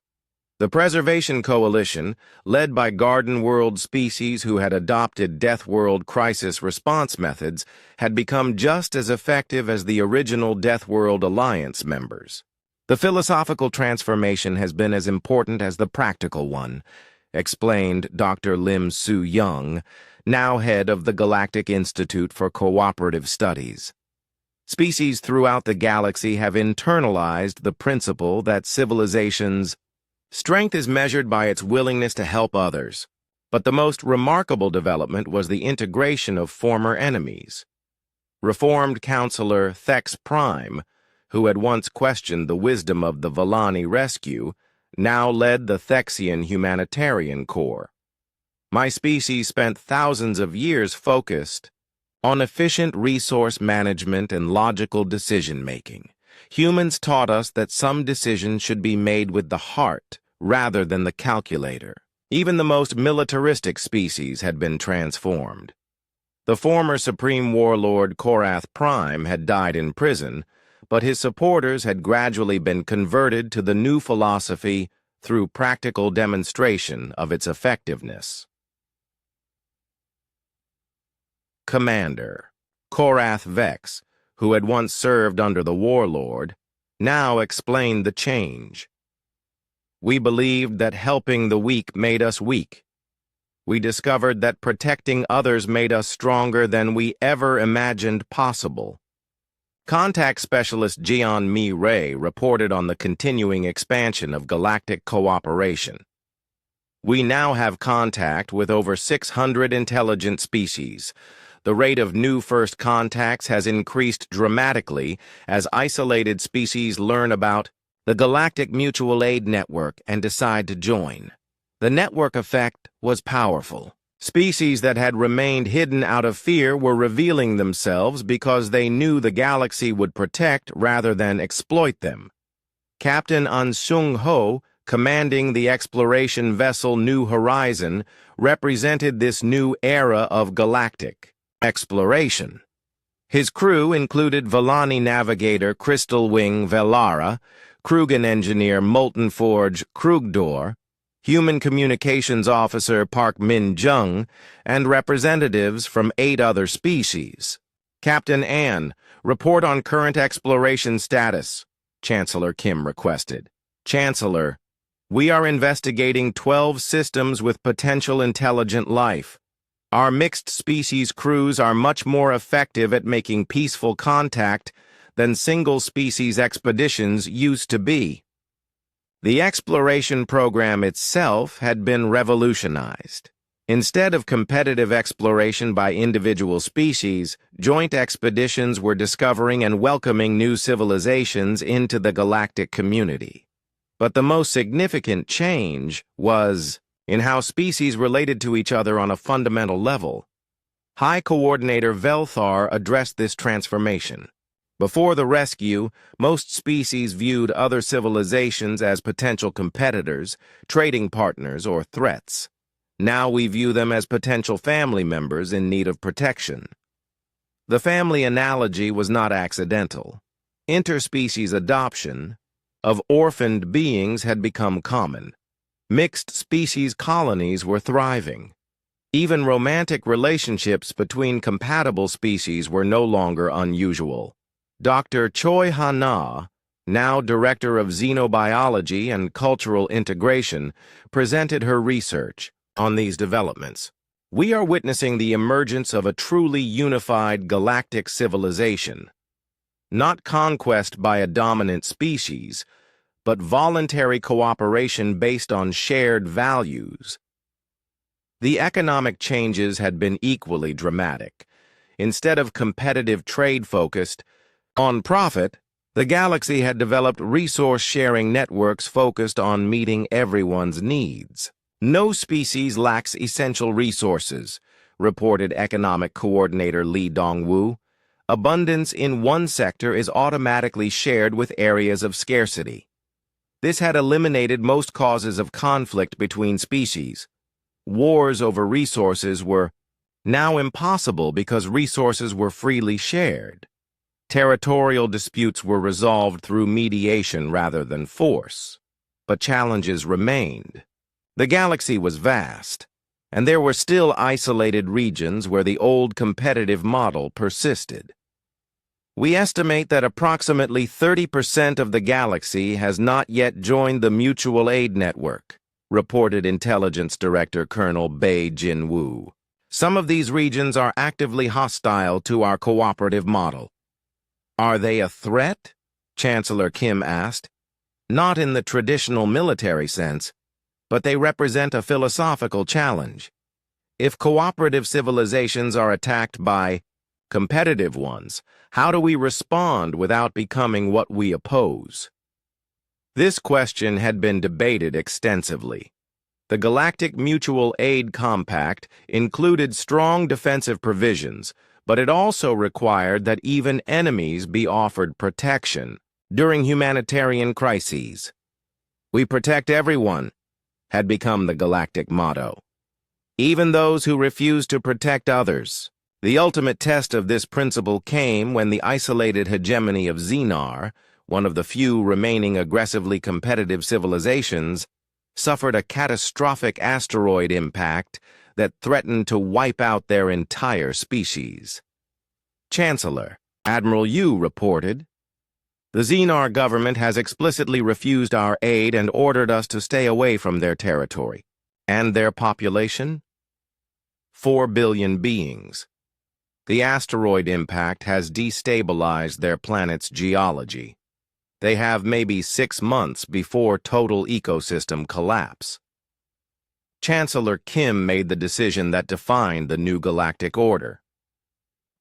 The Preservation Coalition, led by Garden World species who had adopted Deathworld crisis response methods, had become just as effective as the original Deathworld Alliance members. The philosophical transformation has been as important as the practical one, explained Dr. Lim Soo-young, now head of the Galactic Institute for Cooperative Studies. Species throughout the galaxy have internalized the principle that civilizations' strength is measured by its willingness to help others, but the most remarkable development was the integration of former enemies. Reformed Counselor Thex Prime, who had once questioned the wisdom of the Vellani rescue, now led the Thexian Humanitarian Corps. My species spent thousands of years focused on efficient resource management and logical decision-making. Humans taught us that some decisions should be made with the heart rather than the calculator. Even the most militaristic species had been transformed. The former Supreme Warlord Korath Prime had died in prison, but his supporters had gradually been converted to the new philosophy through practical demonstration of its effectiveness. Commander Korath Vex, who had once served under the Warlord, now explained the change. We believed that helping the weak made us weak. We discovered that protecting others made us stronger than we ever imagined possible. Contact Specialist Jian Mi Ray reported on the continuing expansion of galactic cooperation. We now have contact with over 600 intelligent species. The rate of new first contacts has increased dramatically as isolated species learn about the Galactic Mutual Aid Network and decide to join. The network effect was powerful. Species that had remained hidden out of fear were revealing themselves because they knew the galaxy would protect rather than exploit them. Captain Ansung Ho, commanding the exploration vessel New Horizon, represented this new era of galactic exploration. His crew included Vellani navigator Crystal Wing Velara, Krugan engineer Molten Forge Krugdor, human communications officer Park Min Jung, and representatives from 8 other species. Captain Ann, report on current exploration status, Chancellor Kim requested. Chancellor, we are investigating 12 systems with potential intelligent life. Our mixed species crews are much more effective at making peaceful contact than single-species expeditions used to be. The exploration program itself had been revolutionized. Instead of competitive exploration by individual species, joint expeditions were discovering and welcoming new civilizations into the galactic community. But the most significant change was in how species related to each other on a fundamental level. High Coordinator Velthar addressed this transformation. Before the rescue, most species viewed other civilizations as potential competitors, trading partners, or threats. Now we view them as potential family members in need of protection. The family analogy was not accidental. Interspecies adoption of orphaned beings had become common. Mixed species colonies were thriving. Even romantic relationships between compatible species were no longer unusual. Dr. Choi Ha-na, now Director of Xenobiology and Cultural Integration, presented her research on these developments. We are witnessing the emergence of a truly unified galactic civilization, not conquest by a dominant species, but voluntary cooperation based on shared values. The economic changes had been equally dramatic. Instead of competitive trade focused on profit, the galaxy had developed resource-sharing networks focused on meeting everyone's needs. No species lacks essential resources, reported Economic Coordinator Lee Dong-woo. Abundance in one sector is automatically shared with areas of scarcity. This had eliminated most causes of conflict between species. Wars over resources were now impossible because resources were freely shared. Territorial disputes were resolved through mediation rather than force. But challenges remained. The galaxy was vast, and there were still isolated regions where the old competitive model persisted. We estimate that approximately 30% of the galaxy has not yet joined the Mutual Aid Network, reported Intelligence Director Colonel Bei Jin-woo. Some of these regions are actively hostile to our cooperative model. Are they a threat? Chancellor Kim asked. Not in the traditional military sense, but they represent a philosophical challenge. If cooperative civilizations are attacked by competitive ones, how do we respond without becoming what we oppose? This question had been debated extensively. The Galactic Mutual Aid Compact included strong defensive provisions, but it also required that even enemies be offered protection during humanitarian crises. "We protect everyone," had become the galactic motto. Even those who refuse to protect others. The ultimate test of this principle came when the isolated hegemony of Xenar, one of the few remaining aggressively competitive civilizations, suffered a catastrophic asteroid impact that threatened to wipe out their entire species. Chancellor Admiral Yu reported, "The Xenar government has explicitly refused our aid and ordered us to stay away from their territory." And their population? 4 billion beings. The asteroid impact has destabilized their planet's geology. They have maybe 6 months before total ecosystem collapse. Chancellor Kim made the decision that defined the new galactic order.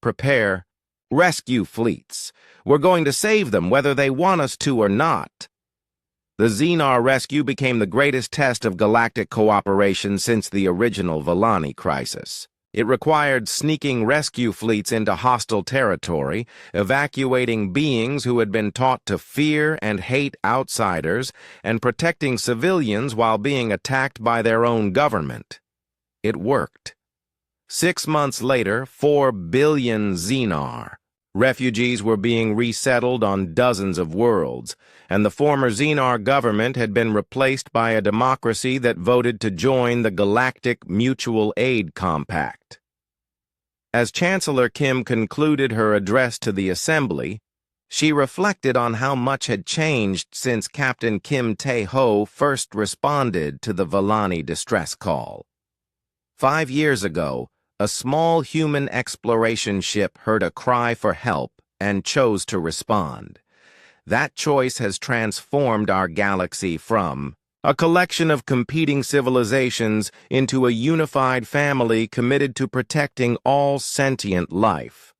Prepare rescue fleets. We're going to save them whether they want us to or not. The Xenar rescue became the greatest test of galactic cooperation since the original Vellani crisis. It required sneaking rescue fleets into hostile territory, evacuating beings who had been taught to fear and hate outsiders, and protecting civilians while being attacked by their own government. It worked. 6 months later, 4 billion Xenar refugees were being resettled on dozens of worlds, and the former Xenar government had been replaced by a democracy that voted to join the Galactic Mutual Aid Compact. As Chancellor Kim concluded her address to the Assembly, she reflected on how much had changed since Captain Kim Tae-ho first responded to the Vellani distress call. 5 years ago, a small human exploration ship heard a cry for help and chose to respond. That choice has transformed our galaxy from a collection of competing civilizations into a unified family committed to protecting all sentient life.